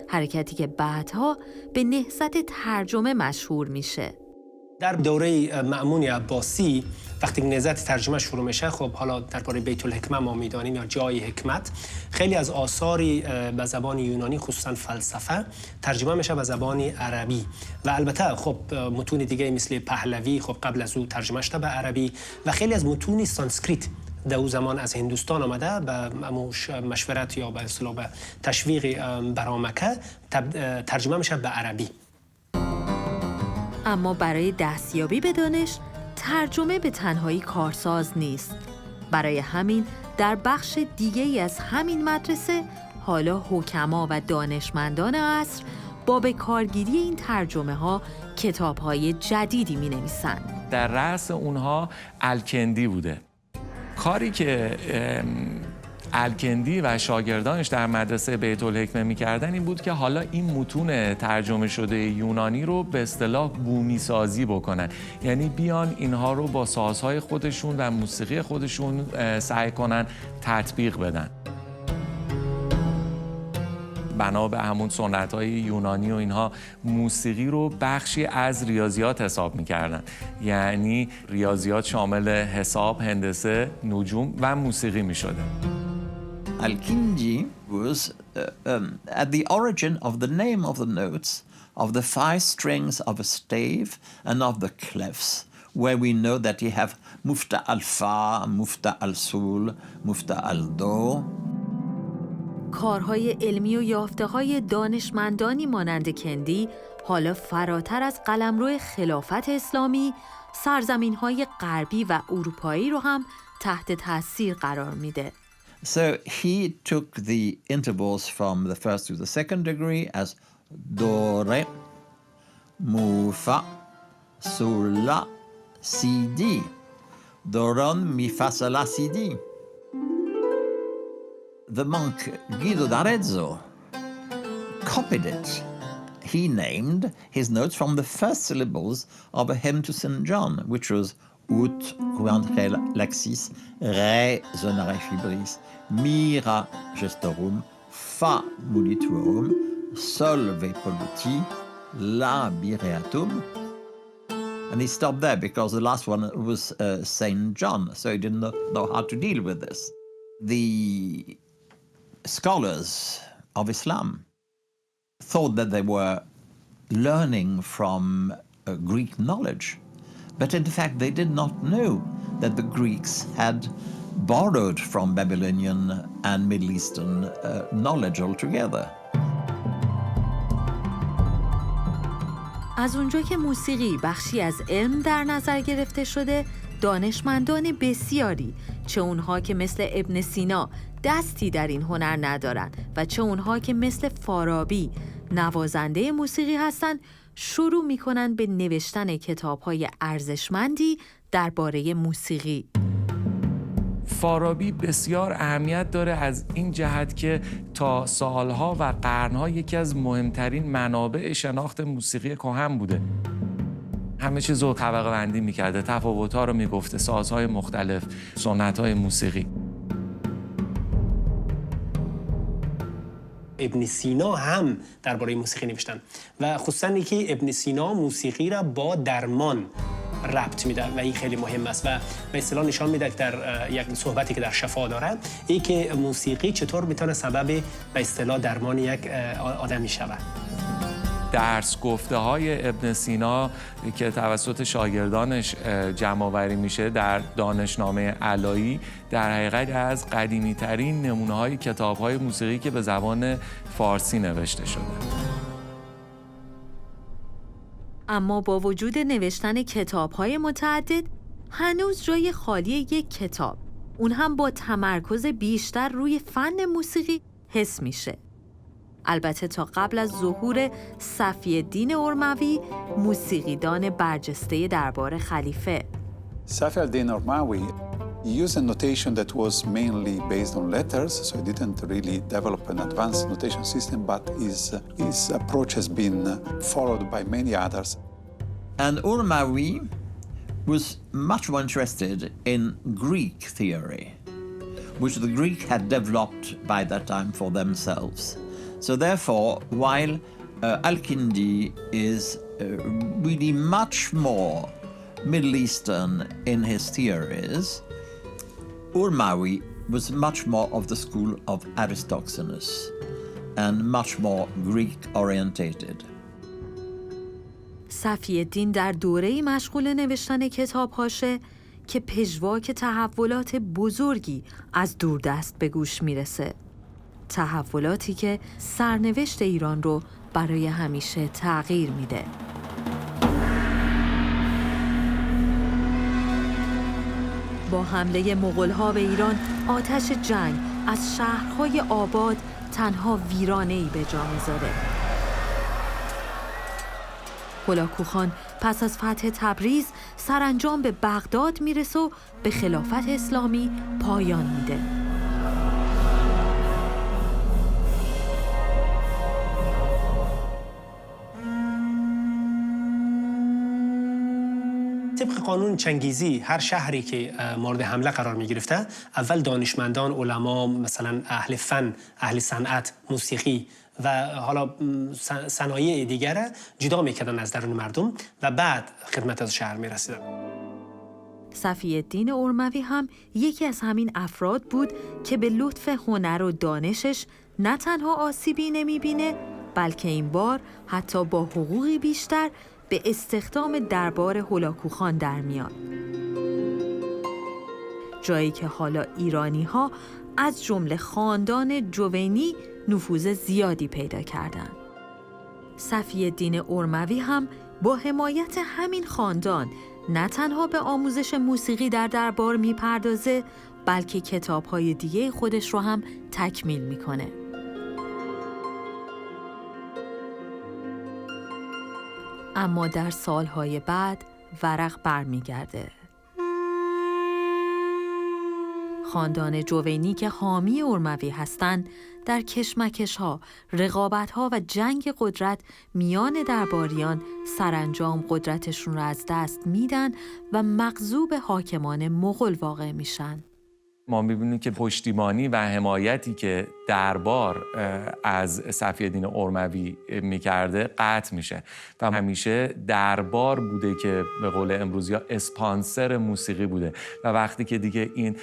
[SPEAKER 1] حرکتی که بعدها به نهضت ترجمه مشهور میشه.
[SPEAKER 9] در دوره مأمون عباسی وقتی نهضت ترجمه شروع میشه، خب حالا درباره بیت الحکمه ما میدانیم یا جای حکمت، خیلی از آثاری به زبان یونانی خصوصا فلسفه ترجمه میشه به زبان عربی و البته خب متون دیگه مثل پهلوی خب قبل از او ترجمه شده به عربی و خیلی از متون سانسکریت در اون زمان از هندوستان آمده به مشورت یا به اصطلاح به تشویق برامکه ترجمه میشه به عربی.
[SPEAKER 1] اما برای دستیابی به دانش، ترجمه به تنهایی کارساز نیست. برای همین در بخش دیگه‌ای از همین مدرسه حالا حکما و دانشمندان عصر با به کارگیری این ترجمه ها کتاب های جدیدی می نویسن.
[SPEAKER 7] در رأس اونها الکندی بوده. کاری که الکندی و شاگردانش در مدرسه بیت الحکمه می‌کردن این بود که حالا این متون ترجمه شده یونانی رو به اصطلاح بومی سازی بکنن، یعنی بیان اینها رو با سازهای خودشون و موسیقی خودشون سعی کنن تطبیق بدن. بنا به همون سنت‌های یونانی و اینها موسیقی رو بخشی از ریاضیات حساب می‌کردن، یعنی ریاضیات شامل حساب، هندسه، نجوم و موسیقی می‌شده.
[SPEAKER 2] Al-Kindi was at the origin of the name of the notes, of the 5 strings of a stave and of the clefs, where we know that you have mufta al-fa, mufta al-sul, mufta al-do.
[SPEAKER 1] کارهای علمی و یافته‌های دانشمندانی مانند کندی حالا فراتر از قلمرو خلافت اسلامی، سرزمین‌های غربی و اروپایی رو هم تحت تاثیر قرار میده.
[SPEAKER 2] So he took the intervals from the first to the second degree as do, re, mu, fa, sol, la, si, di. Do, ron, mi, fa, sol, la, si, di. The monk Guido d'Arezzo copied it. He named his notes from the first syllables of a hymn to St. John, which was ut quantre laxis, re sonare fibris, mira gestorum, fa mulituorum, sol ve polluti, la bireatum. And he stopped there because the last one was St. John, so he didn't know how to deal with this. The scholars of Islam thought that they were learning from Greek knowledge. But in fact, they did not know that the Greeks had borrowed from Babylonian and Middle Eastern knowledge altogether.
[SPEAKER 1] از اونجا که موسیقی بخشی از علم در نظر گرفته شده، دانشمندان بسیاری، چه اونها که مثل ابن سینا دستی در این هنر ندارند و چه اونها که مثل فارابی نوازنده موسیقی هستند، شروع میکنن به نوشتن کتاب‌های ارزشمندی درباره موسیقی.
[SPEAKER 11] فارابی بسیار اهمیت داره از این جهت که تا سالها و قرنها یکی از مهمترین منابع شناخت موسیقی کهن بوده. همه چیز رو طبقه بندی میکرده، تفاوت‌ها رو میگفته، سازهای مختلف، سنت‌های موسیقی.
[SPEAKER 9] ابن سینا هم درباره موسیقی نوشتن و خصوصا اینکه ابن سینا موسیقی را با درمان ربط میده و این خیلی مهم است و به اصطلاح نشان میده که در یک صحبتی که در شفا داره این که موسیقی چطور میتونه سبب به اصطلاح درمان یک آدمی شود.
[SPEAKER 11] درس گفته های ابن سینا که توسط شاگردانش جمع آوری میشه در دانشنامه علایی، در حقیقت از قدیمی ترین نمونه های کتاب های موسیقی که به زبان فارسی نوشته شده.
[SPEAKER 1] اما با وجود نوشتن کتاب‌های متعدد، هنوز جای خالی یک کتاب، اون هم با تمرکز بیشتر روی فن موسیقی، حس میشه. البته تا قبل از ظهور صفی الدین ارموی، موسیقیدان برجسته دربار خلیفه.
[SPEAKER 6] Safi al-Din Urmawi used a notation that was mainly based on letters, so he didn't really develop an advanced notation system, but his approach has been followed by many others.
[SPEAKER 2] And Urmawi was much more interested in Greek theory, which the Greek had developed by that time for themselves. So therefore, while Al-Kindi is really much more Middle Eastern in his theories, Urmawi was much more of the school of Aristoxenus and much more Greek-orientated.
[SPEAKER 1] صفی الدین در دوره‌ای مشغول نوشتن کتاب‌هاشه که پژواک تحولات بزرگی از دوردست به گوش میرسه. تحولاتی که سرنوشت ایران رو برای همیشه تغییر میده. با حمله مغول‌ها به ایران، آتش جنگ از شهرهای آباد تنها ویرانه‌ای به جا میذاره. هولاکو خان پس از فتح تبریز سرانجام به بغداد میرسه و به خلافت اسلامی پایان میده.
[SPEAKER 9] طبق قانون چنگیزی هر شهری که مورد حمله قرار می گرفته، اول دانشمندان، علما، مثلا اهل فن، اهل صنعت، موسیقی و حالا صنایع دیگر جدا میکردن از درون مردم و بعد خدمت از شهر می رسیدن.
[SPEAKER 1] صفی الدین ارموی هم یکی از همین افراد بود که به لطف هنر و دانشش نه تنها آسیبی نمیبینه، بلکه این بار حتی با حقوقی بیشتر به استخدام دربار هولاکو خان در میاد. جایی که حالا ایرانی‌ها از جمله خاندان جوینی نفوذ زیادی پیدا کردند. صفی الدین ارموی هم با حمایت همین خاندان نه تنها به آموزش موسیقی در دربار میپردازه، بلکه کتاب‌های دیگه خودش رو هم تکمیل میکنه. اما در سالهای بعد ورق برمیگرده. خاندان جوینی که حامی ارموی هستند، در کشمکش‌ها، رقابت‌ها و جنگ قدرت میان درباریان سرانجام قدرتشون را از دست میدن و مغصوب حاکمان مغول واقع میشن.
[SPEAKER 11] ما می‌بینیم که پشتیبانی و حمایتی که دربار از صفی‌الدین ارموی می‌کرده قطع میشه و همیشه دربار بوده که به قول امروزی‌ها اسپانسر موسیقی بوده و وقتی که دیگه این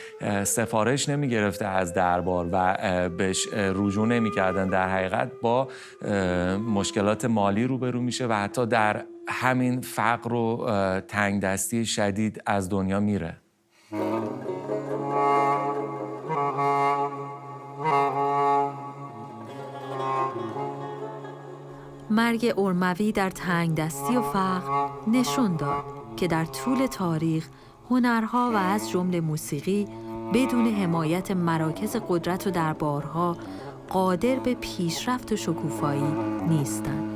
[SPEAKER 11] سفارش نمی‌گرفته از دربار و بهش رجوع نمی‌کردن، در حقیقت با مشکلات مالی روبرو میشه و حتی در همین فقر و تنگدستی شدید از دنیا میره.
[SPEAKER 1] مرگ ارموی در تنگدستی و فقر نشون داد که در طول تاریخ هنرها و از جمله موسیقی بدون حمایت مراکز قدرت و دربارها قادر به پیشرفت و شکوفایی نیستند.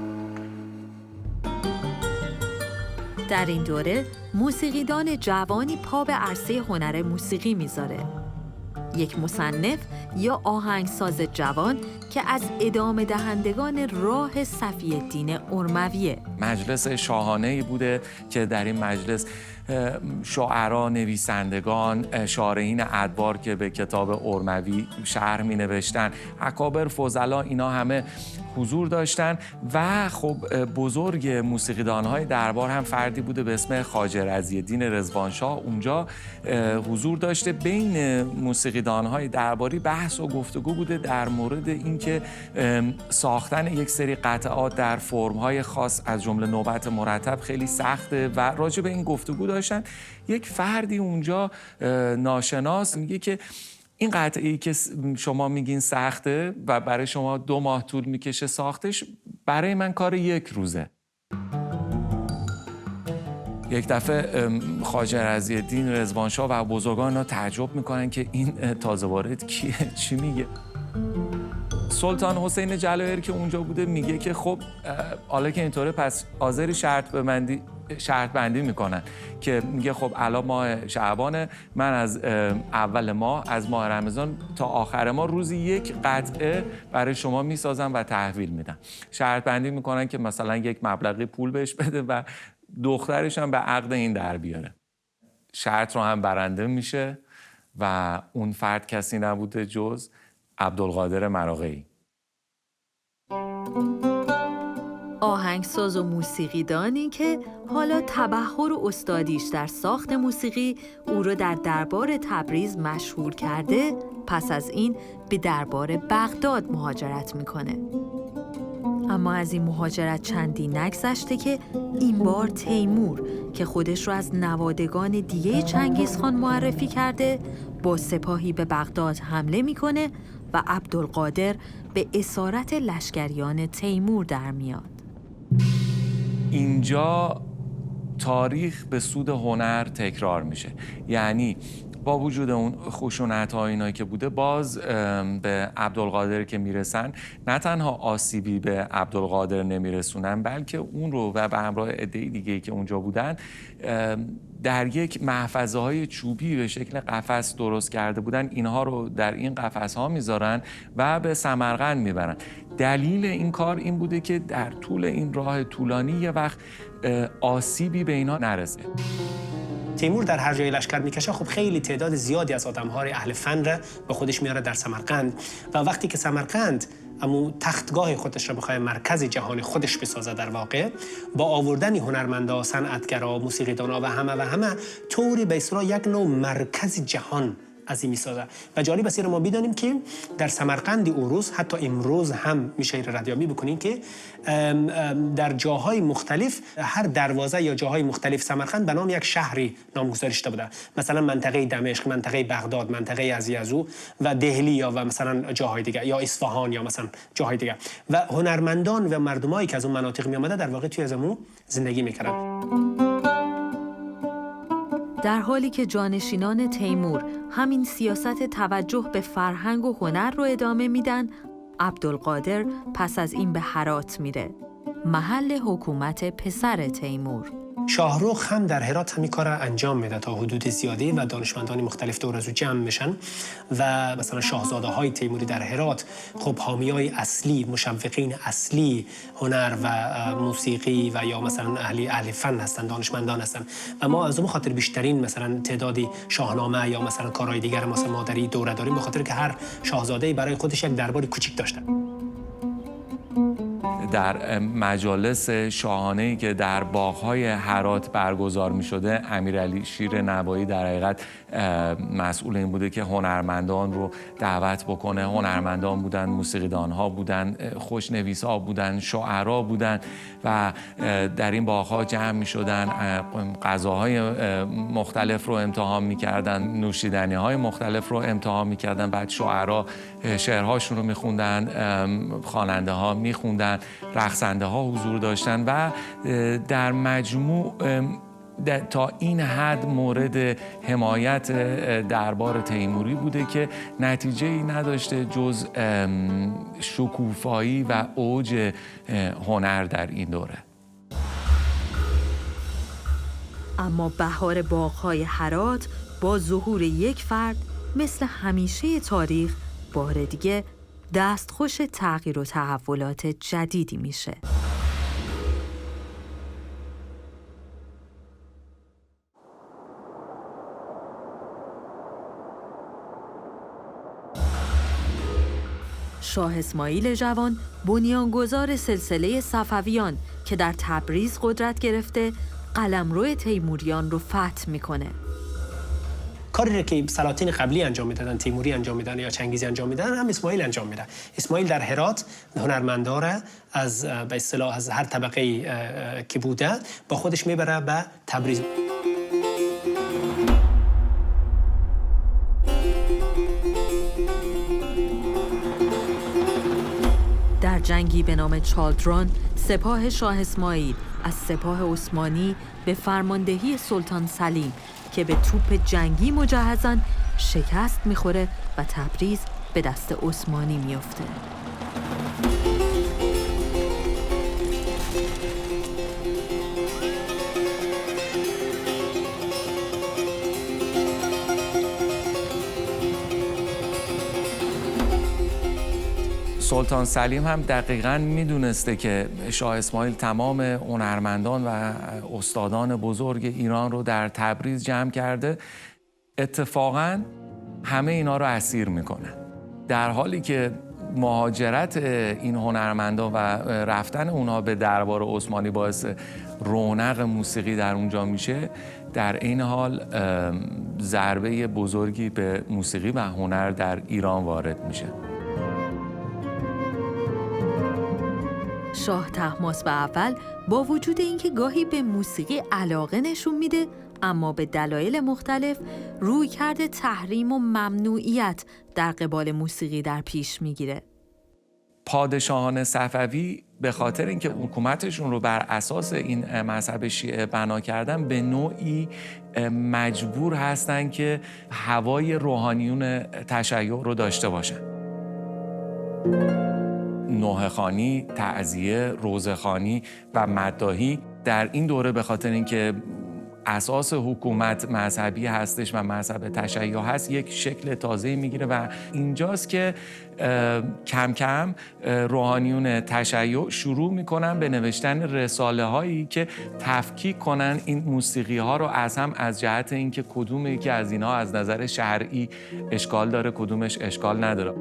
[SPEAKER 1] در این دوره موسیقیدان جوانی پا به عرصه هنر موسیقی میذاره. یک مصنف یا آهنگساز جوان که از ادامه دهندگان راه صفی‌الدین ارمویه.
[SPEAKER 11] مجلس شاهانه‌ای بوده که در این مجلس شاعرا، نویسندگان، شارحین ادوار که به کتاب ارموی شرح می‌نوشتن، اکابر، فضلا، اینا همه حضور داشتن و خب بزرگ موسیقیدان‌های دربار هم فردی بوده به اسم خواجه رضی‌الدین رضوانشاه اونجا حضور داشته. بین موسیقیدان‌های درباری بحث و گفتگو بوده در مورد اینکه ساختن یک سری قطعات در فرم‌های خاص از جمله نوبت مرتب خیلی سخته و راجع به این گفتگو داشتن. یک فردی اونجا ناشناس میگه که این قطعه‌ای که شما میگین سخته و برای شما 2 ماه طول میکشه ساختش، برای من کار 1 روزه. یک دفعه خواجه رضی‌الدین رضوانشاه و بزرگان تعجب میکنن که این تازه وارد کیه، چی میگه؟ سلطان حسین جلایر که اونجا بوده میگه که خب حالا که اینطوره پس حاضری شرط بندی میکنن که میگه خب الان ماه شعبانه، من از اول ماه از ماه رمضان تا آخر ماه روزی 1 قطعه برای شما میسازم و تحویل میدم. شرط بندی میکنن که مثلا یک مبلغی پول بهش بده و دخترش هم به عقد این در بیاره. شرط رو هم برنده میشه و اون فرد کسی نبوده جز عبدالقادر مراغه‌ای.
[SPEAKER 1] آهنگساز و موسیقیدانی که حالا تبحر و استادیش در ساخت موسیقی او را در دربار تبریز مشهور کرده، پس از این به دربار بغداد مهاجرت میکنه. اما از این مهاجرت چندی نگذشته که این بار تیمور که خودش رو از نوادگان دیگه چنگیزخان معرفی کرده، با سپاهی به بغداد حمله میکنه و عبدالقادر به اسارت لشکریان تیمور در میاد.
[SPEAKER 11] اینجا تاریخ به سود هنر تکرار میشه. یعنی با وجود اون خشونت‌ها اینایی که بوده، باز به عبدالقادر که میرسن نه تنها آسیبی به عبدالقادر نمیرسونن، بلکه اون رو و به همراه عده‌ای دیگه‌ای که اونجا بودن در یک محفظه‌های چوبی به شکل قفس درست کرده بودن، اینها رو در این قفس‌ها میذارن و به سمرقند میبرن. دلیل این کار این بوده که در طول این راه طولانی یه وقت آسیبی به اینا نرسه.
[SPEAKER 9] تیمور در هر جای لشکر میکشه خب خیلی تعداد زیادی از آدم‌های اهل فن را به خودش میاره در سمرقند و وقتی که سمرقند اما تختگاه خودش را بخواد مرکز جهان خودش بسازه، در واقع با آوردن هنرمندا، صنعتگرا، موسیقیدانا و همه طوری به اصطلاح یک نوع مرکز جهان از این میسازه. و جالب است ما بدانیم که در سمرقند اون روز، حتی امروز هم میشه ردیابی بکنیم که در جاهای مختلف هر دروازه یا جاهای مختلف سمرقند به نام یک شهری نامگذاری شده بوده. مثلا منطقه دمشق، منطقه بغداد، منطقه یزیزو و دهلی یا و مثلا جاهای دیگه، یا اصفهان یا مثلا جاهای دیگه. و هنرمندان و مردمایی که از اون مناطق می اومده در واقع توی ازمون زندگی میکردن.
[SPEAKER 1] در حالی که جانشینان تیمور همین سیاست توجه به فرهنگ و هنر رو ادامه میدن، عبدالقادر پس از این به هرات میره، محل حکومت پسر تیمور.
[SPEAKER 9] شاهرخ هم در هرات همین کار انجام میده تا حدود زیادی و دانشمندان مختلف دور از او جمع میشن و مثلا شاهزاده های تیموری در هرات خب حامیای اصلی، مشوقین اصلی هنر و موسیقی و یا مثلا اهل فن هستن، دانشمندان هستن و ما از اون خاطر بیشترین مثلا تعدادی شاهنامه یا مثلا کارهای دیگر مثلا مادری دوره داریم، به خاطر که هر شاهزاده برای خودش یک دربار کوچیک داشته.
[SPEAKER 11] در مجالس شاهانه‌ای که در باغ‌های هرات برگزار می‌شده، امیرعلی شیر نوایی در حقیقت مسئول این بوده که هنرمندان رو دعوت بکنه. هنرمندان بودن، موسیقیدان‌ها بودن، خوشنویس‌ها بودن، شاعرا بودن و در این باغ‌ها جمع می‌شدن، غذاهای مختلف رو امتحان می‌کردن، نوشیدنی‌های مختلف رو امتحان می‌کردن، بعد شاعرا شعرهاشون رو می‌خوندن، خواننده‌ها می‌خوندن، رقصنده ها حضور داشتن و در مجموع تا این حد مورد حمایت دربار تیموری بوده که نتیجه‌ای نداشته جز شکوفایی و اوج هنر در این دوره.
[SPEAKER 1] اما بهار باغ‌های هرات با ظهور یک فرد مثل همیشه تاریخ بار دیگه دستخوش تغییر و تحولات جدیدی میشه. شاه اسماعیل جوان بنیانگذار سلسله صفویان که در تبریز قدرت گرفته، قلمرو تیموریان رو فتح میکنه.
[SPEAKER 9] کاری که سلاطین قبلی انجام میدادن، تیموری انجام میدن یا چنگیزی انجام میدن، هم اسماعیل انجام میده. اسماعیل در هرات هنرمنداره از به اصطلاح از هر طبقه که بوده با خودش میبره به تبریز.
[SPEAKER 1] در جنگی به نام چالدران، سپاه شاه اسماعیل از سپاه عثمانی به فرماندهی سلطان سلیم که به توپ جنگی مجهزن شکست میخوره و تبریز به دست عثمانی میفته.
[SPEAKER 11] سلطان سلیم هم دقیقاً میدونسته که شاه اسماعیل تمام هنرمندان و استادان بزرگ ایران رو در تبریز جمع کرده. اتفاقاً همه اینا رو اسیر میکنه. در حالی که مهاجرت این هنرمندان و رفتن اونها به دربار عثمانی باعث رونق موسیقی در اونجا میشه، در این حال ضربه بزرگی به موسیقی و هنر در ایران وارد میشه.
[SPEAKER 1] شاه طهماسب اول با وجود اینکه گاهی به موسیقی علاقه نشون میده، اما به دلایل مختلف رویکرد تحریم و ممنوعیت در قبال موسیقی در پیش میگیره.
[SPEAKER 11] پادشاهان صفوی به خاطر اینکه حکومتشون رو بر اساس این مذهب شیعه بنا کردن، به نوعی مجبور هستن که هوای روحانیون تشیع رو داشته باشن. نوحه‌خوانی، تعزیه، روزه‌خوانی و مداحی در این دوره به خاطر اینکه اساس حکومت مذهبی هستش و مذهب تشیع هست، یک شکل تازه‌ای میگیره و اینجاست که کم کم روحانیون تشیع شروع میکنن به نوشتن رساله هایی که تفکیک کنن این موسیقی ها رو از هم، از جهت اینکه کدوم یکی از اینها از نظر شرعی اشکال داره، کدومش اشکال نداره.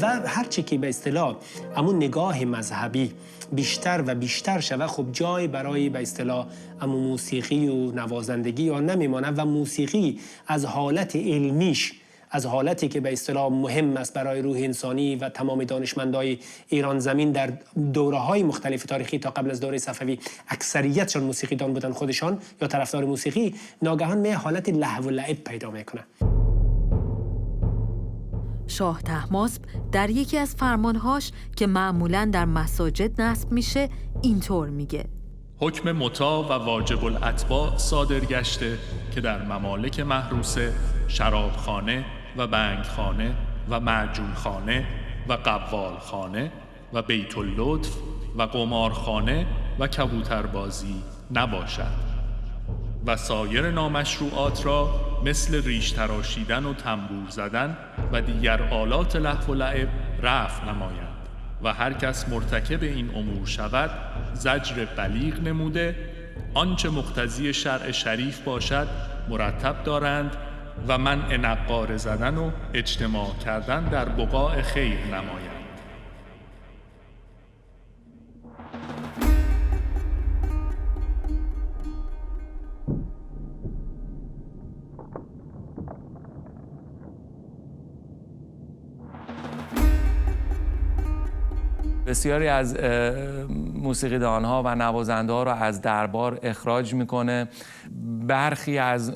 [SPEAKER 9] و هرچی که به اصطلاح همون نگاه مذهبی بیشتر و بیشتر شده، خب جای برای به اصطلاح همون موسیقی و نوازندگی یا نمیمانه و موسیقی از حالت علمیش، از حالتی که به اصطلاح مهم است برای روح انسانی و تمام دانشمندای ایران زمین در دوره‌های مختلف تاریخی تا قبل از دوره صفوی اکثریتشان موسیقیدان بودن خودشان یا طرفدار موسیقی، ناگهان می حالت لهو و لعب پیدا میکنه.
[SPEAKER 1] شاه طهماسب در یکی از فرمانهاش که معمولاً در مساجد نصب میشه اینطور میگه:
[SPEAKER 12] حکم مطاع و واجب الاتباع صادر گشته که در ممالک محروسه شرابخانه و بنگخانه و معجونخانه و قوالخانه و بیت اللطف و قمارخانه و کبوتربازی نباشد و سایر نامشروعات را مثل ریش تراشیدن و تنبور زدن و دیگر آلات لهو و لعب رفع نمایند و هر کس مرتکب این امور شود زجر بلیغ نموده آنچه مقتضی شرع شریف باشد مرتب دارند و منع نقاره زدن و اجتماع کردن در بقاع خیر نمایند.
[SPEAKER 11] بسیاری از موسیقیدانها و نوازنده‌ها را از دربار اخراج میکنه. برخی از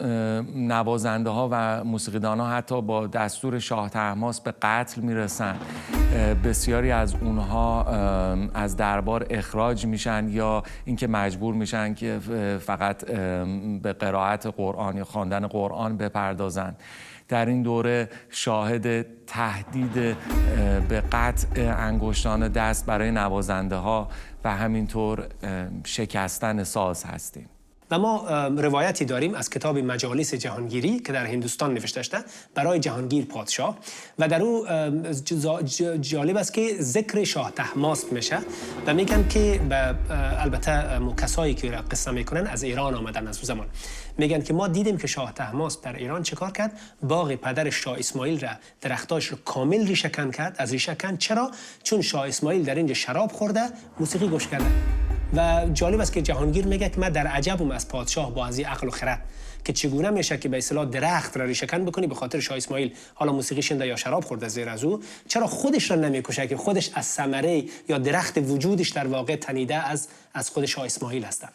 [SPEAKER 11] نوازنده‌ها و موسیقیدانها حتی با دستور شاه طهماسپ به قتل میرسن. بسیاری از اونها از دربار اخراج میشن یا اینکه مجبور میشن که فقط به قرائت قرآن یا خواندن قرآن بپردازن. در این دوره شاهد تهدید به قطع انگشتان دست برای نوازنده ها و همینطور شکستن ساز هستیم.
[SPEAKER 9] و ما روایتی داریم از کتاب مجالس جهانگیری که در هندوستان نوشته شده برای جهانگیر پادشاه و در او جالب است که ذکر شاه طهماسپ میشه و میگن که البته کسایی که قصه میکنن از ایران آمدن از زمان میگن که ما دیدیم که شاه طهماسپ در ایران چه کار کرد؟ باغ پدرش شاه اسماعیل را درختاش رو کامل ریشه کن کرد. از ریشه کن چرا؟ چون شاه اسماعیل در اینجا شراب خورده موسیقی گوش کرده. و جالب است که جهانگیر میگه که من در عجبم از پادشاه با از عقل و خرد که چگونه میشه که به اصطلاح درخت را ریشه کن بکنی به خاطر شاه اسماعیل، حالا موسیقی شنده یا شراب خورده زیر از او، چرا خودش را نمیکشه که خودش از ثمره یا درخت وجودش در واقع تنیده از خود شاه اسماعیل هست.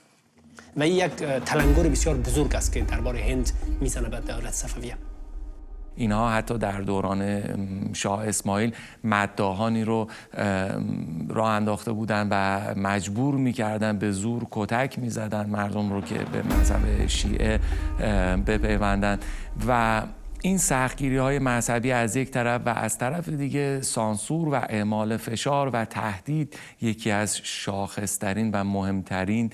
[SPEAKER 9] و این یک تلنگر بسیار بزرگ است که درباره هند میزنه به دولت صفویه.
[SPEAKER 11] اینها حتی در دوران شاه اسماعیل مداحانی رو راه انداخته بودن و مجبور میکردن به زور کتک میزدن مردم رو که به مذهب شیعه بپیوندن و این سختگیری‌های مذهبی از یک طرف و از طرف دیگه سانسور و اعمال فشار و تهدید یکی از شاخص‌ترین و مهمترین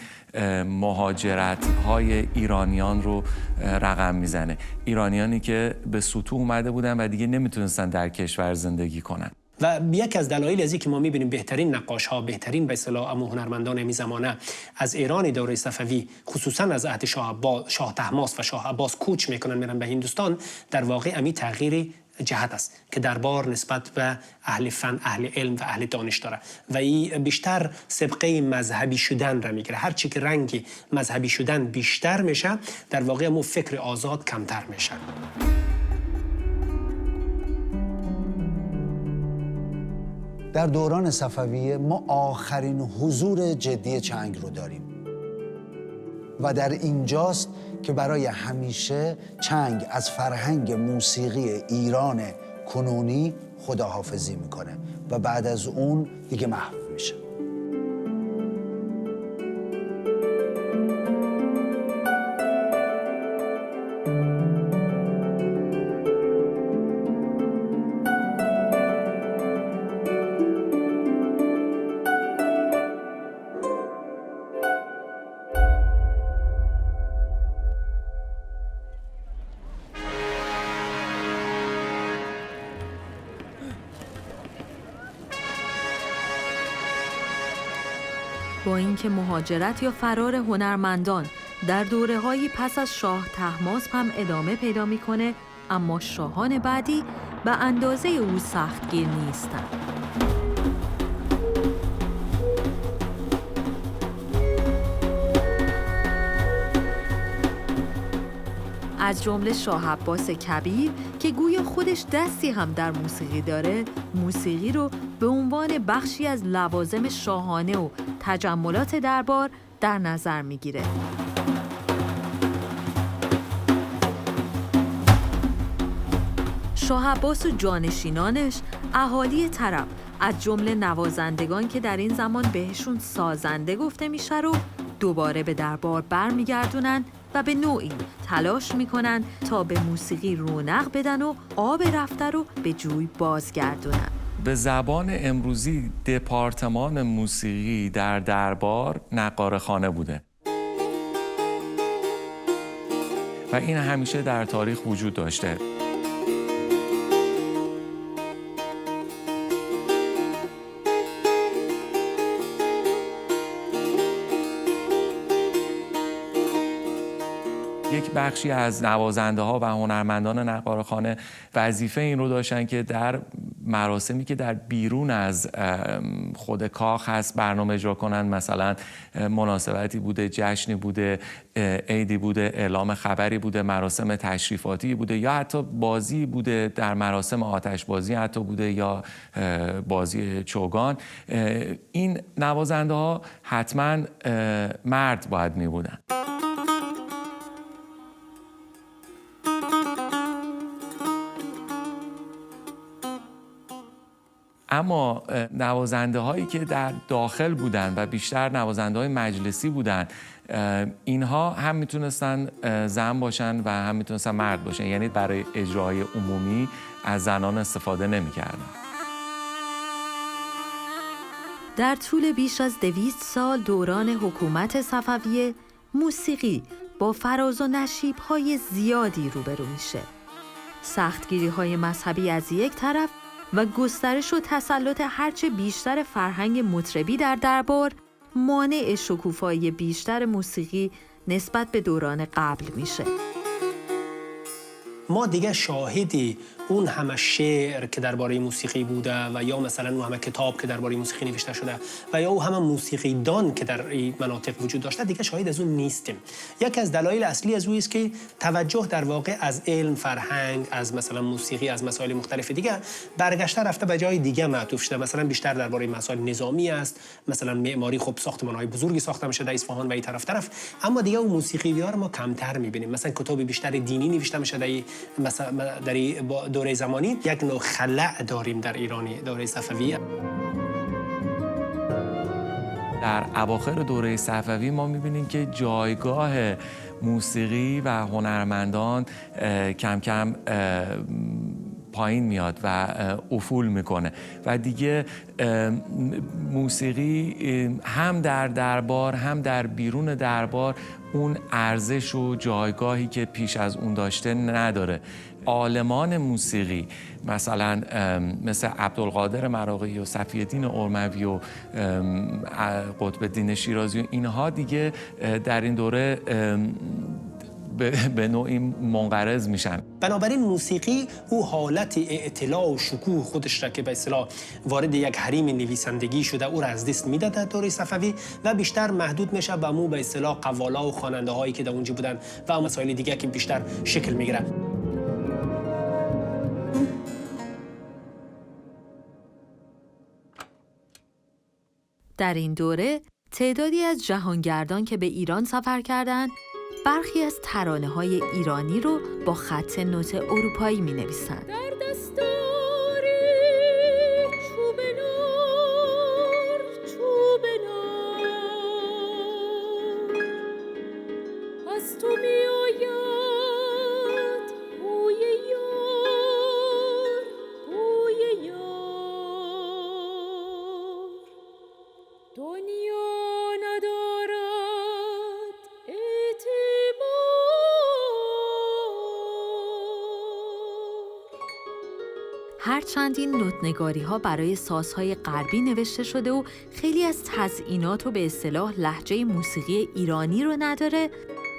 [SPEAKER 11] مهاجرت‌های ایرانیان رو رقم میزنه. ایرانیانی که به سطوح اومده بودن و دیگه نمیتونستن در کشور زندگی کنن.
[SPEAKER 9] و یک از دلایل از این که ما می‌بینیم بهترین نقاش‌ها، بهترین به اصطلاح هنرمندان این زمانه از ایران دوره صفوی خصوصا از عهد شاه طهماسپ و شاه عباس کوچ میکنن میرن به هندوستان، در واقع امی تغییر جهت است که دربار نسبت به اهل فن، اهل علم و اهل دانش داره و این بیشتر سابقه مذهبی شدن را میگیره. هر چی که رنگ مذهبی شدن بیشتر میشه در واقع مو فکر آزاد کمتر میشه.
[SPEAKER 8] در دوران صفویه ما آخرین حضور جدی چنگ رو داریم و در اینجاست که برای همیشه چنگ از فرهنگ موسیقی ایران کنونی خداحافظی میکنه و بعد از اون دیگه محو میشه.
[SPEAKER 1] با اینکه مهاجرت یا فرار هنرمندان در دوره‌هایی پس از شاه طهماسپ هم ادامه پیدا می‌کنه، اما شاهان بعدی به اندازه او سختگیر نیستند. از جمله شاه عباس کبیر که گویا خودش دستی هم در موسیقی داره، موسیقی رو به عنوان بخشی از لوازم شاهانه و تجملات دربار در نظر میگیره. شاه عباس و جانشینانش اهالی طرب از جمله نوازندگان که در این زمان بهشون سازنده گفته میشه رو دوباره به دربار برمیگردونن و به نوعی تلاش میکنن تا به موسیقی رونق بدن و آب رفته رو به جوی بازگردونن.
[SPEAKER 11] به زبان امروزی دپارتمان موسیقی در دربار نقاره خانه بوده و این همیشه در تاریخ وجود داشته. یک بخشی از نوازنده ها و هنرمندان نقاره‌خانه وظیفه این رو داشتن که در مراسمی که در بیرون از خود کاخ هست برنامه اجرا کنن، مثلا مناسبتی بوده، جشنی بوده، عیدی بوده، اعلام خبری بوده، مراسم تشریفاتی بوده یا حتی بازی بوده، در مراسم آتشبازی حتی بوده یا بازی چوگان. این نوازنده ها حتما مرد باید می بودن. اما نوازنده هایی که در داخل بودن و بیشتر نوازنده های مجلسی بودن، اینها هم میتونستن زن باشن و هم میتونستن مرد باشن، یعنی برای اجرای عمومی از زنان استفاده نمی‌کردن.
[SPEAKER 1] در طول بیش از 200 سال دوران حکومت صفویه، موسیقی با فراز و نشیب‌های زیادی روبرو میشه. سختگیری‌های مذهبی از یک طرف و گسترش و تسلط هرچه بیشتر فرهنگ مطربی در دربار مانع شکوفایی بیشتر موسیقی نسبت به دوران قبل میشه.
[SPEAKER 9] ما دیگه شاهدی اون همه شعر که درباره موسیقی بوده و یا مثلا اون همه کتاب که درباره موسیقی نوشته شده و یا اون همه موسیقی دان که در این مناطق وجود داشته دیگه شاهد از اون نیستیم. یکی از دلایل اصلی از اون است که توجه در واقع از علم، فرهنگ، از مثلا موسیقی، از مسائل مختلف دیگه برگشته رفته به جای دیگه معطوف شده. مثلا بیشتر درباره مسائل نظامی است، مثلا معماری، خب ساختمان‌های بزرگی ساخته میشه در اصفهان و این طرف، اما دیگه اون موسیقی‌ها رو ما کمتر می‌بینیم. مثلا کتاب بیشتر دینی نوشته میشه در دوره زمانی. یک نوع خلأ داریم در ایرانی دوره صفوی.
[SPEAKER 11] در اواخر دوره صفوی ما می‌بینیم که جایگاه موسیقی و هنرمندان کم کم پایین میاد و افول میکنه و دیگه موسیقی هم در دربار هم در بیرون دربار اون ارزش و جایگاهی که پیش از اون داشته نداره. عالمان موسیقی مثلا مثل عبدالقادر مراغی و صفی‌الدین ارموی و قطب الدین شیرازی و اینها دیگه در این دوره به نوعی منقرض میشن.
[SPEAKER 9] بنابراین موسیقی او حالت اطلاع و شکوه خودش را که به اصطلاح وارد یک حریم نویسندگی شده او را از دست میده در دوره صفوی و بیشتر محدود میشه به مو به اصطلاح قوالا و خواننده هایی که در اونجا بودن و مسائل دیگه که بیشتر شکل میگیره.
[SPEAKER 1] در این دوره تعدادی از جهانگردان که به ایران سفر کردند برخی از ترانه‌های ایرانی رو با خط نوت اروپایی می‌نویسند. هرچند این نوت‌نگاری‌ها برای سازهای غربی نوشته شده و خیلی از تزئینات و به اصطلاح لهجه موسیقی ایرانی رو نداره،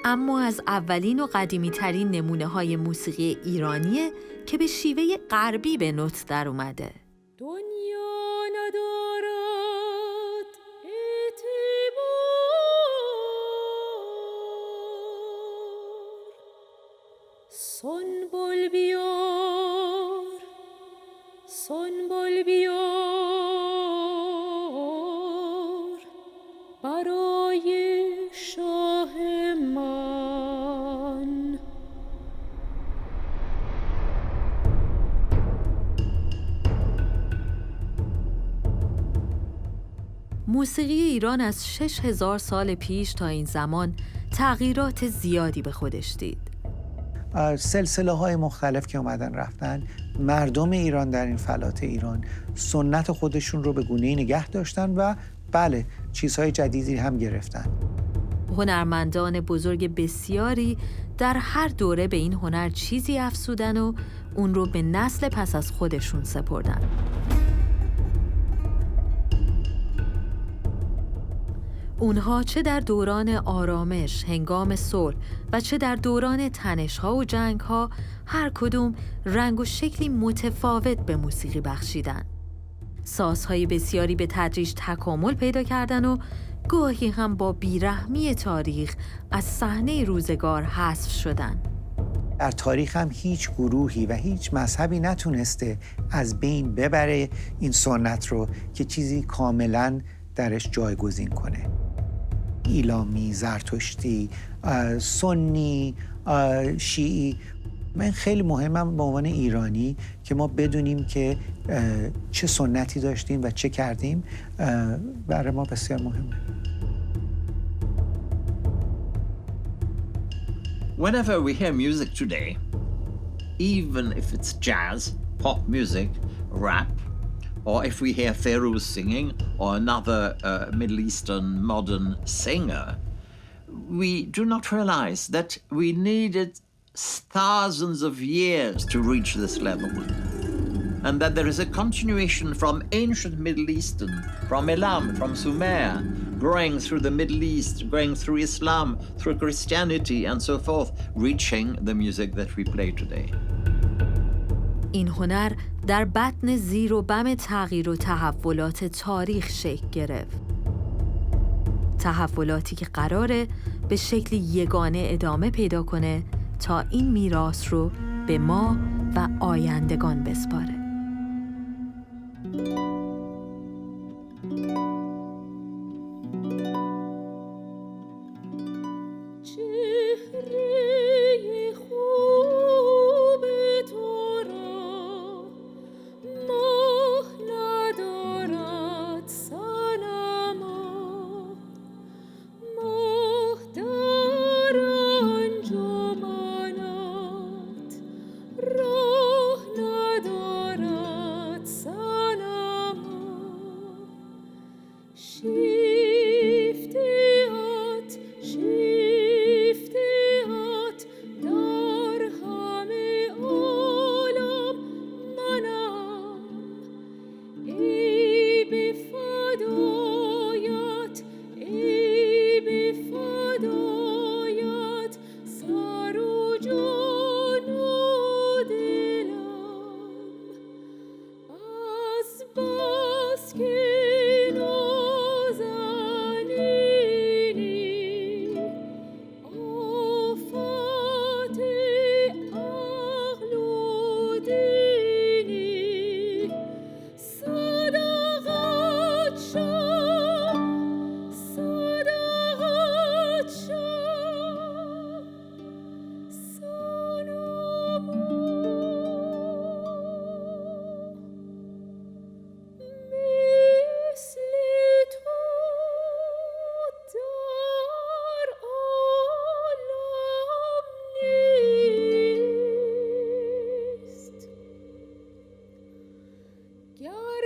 [SPEAKER 1] اما از اولین و قدیمی‌ترین نمونه‌های موسیقی ایرانیه که به شیوه غربی به نوت در اومده.
[SPEAKER 13] سنبل بیار، سنبل بیار برای شاه من.
[SPEAKER 1] موسیقی ایران از 6000 سال پیش تا این زمان تغییرات زیادی به خودش دید.
[SPEAKER 5] سلسله های مختلف که اومدن رفتن مردم ایران در این فلات ایران سنت خودشون رو به گونه‌ای نگه داشتن و بله چیزهای جدیدی هم گرفتن.
[SPEAKER 1] هنرمندان بزرگ بسیاری در هر دوره به این هنر چیزی افزودن و اون رو به نسل پس از خودشون سپردن. اونها چه در دوران آرامش، هنگام صلح و چه در دوران تنش‌ها و جنگ‌ها هر کدوم رنگ و شکلی متفاوت به موسیقی بخشیدن. سازهای بسیاری به تدریج تکامل پیدا کردن و گاهی هم با بیرحمی تاریخ از صحنه روزگار حذف شدن.
[SPEAKER 5] در تاریخ هم هیچ گروهی و هیچ مذهبی نتونسته از بین ببره این سنت رو که چیزی کاملاً درش جایگزین کنه. ایلامی، زرتشتی، سنی، شیعی. من خیلی مهمم به عنوان ایرانی که ما بدونیم که چه سنتی داشتیم و چه کردیم، برای ما بسیار مهمه.
[SPEAKER 2] Whenever we hear music today, even if it's jazz, pop music, rap, or if we hear Feroz singing or another Middle Eastern modern singer, we do not realize that we needed thousands of years to reach this level. And that there is a continuation from ancient Middle Eastern, from Elam, from Sumer, growing through the Middle East, going through Islam, through Christianity, and so forth, reaching the music that we play today.
[SPEAKER 1] این هنر در بطن زیر و بم تغییر و تحولات تاریخ شکل گرفت. تحولاتی که قراره به شکل یگانه ادامه پیدا کنه تا این میراث رو به ما و آیندگان بسپاره.
[SPEAKER 13] گر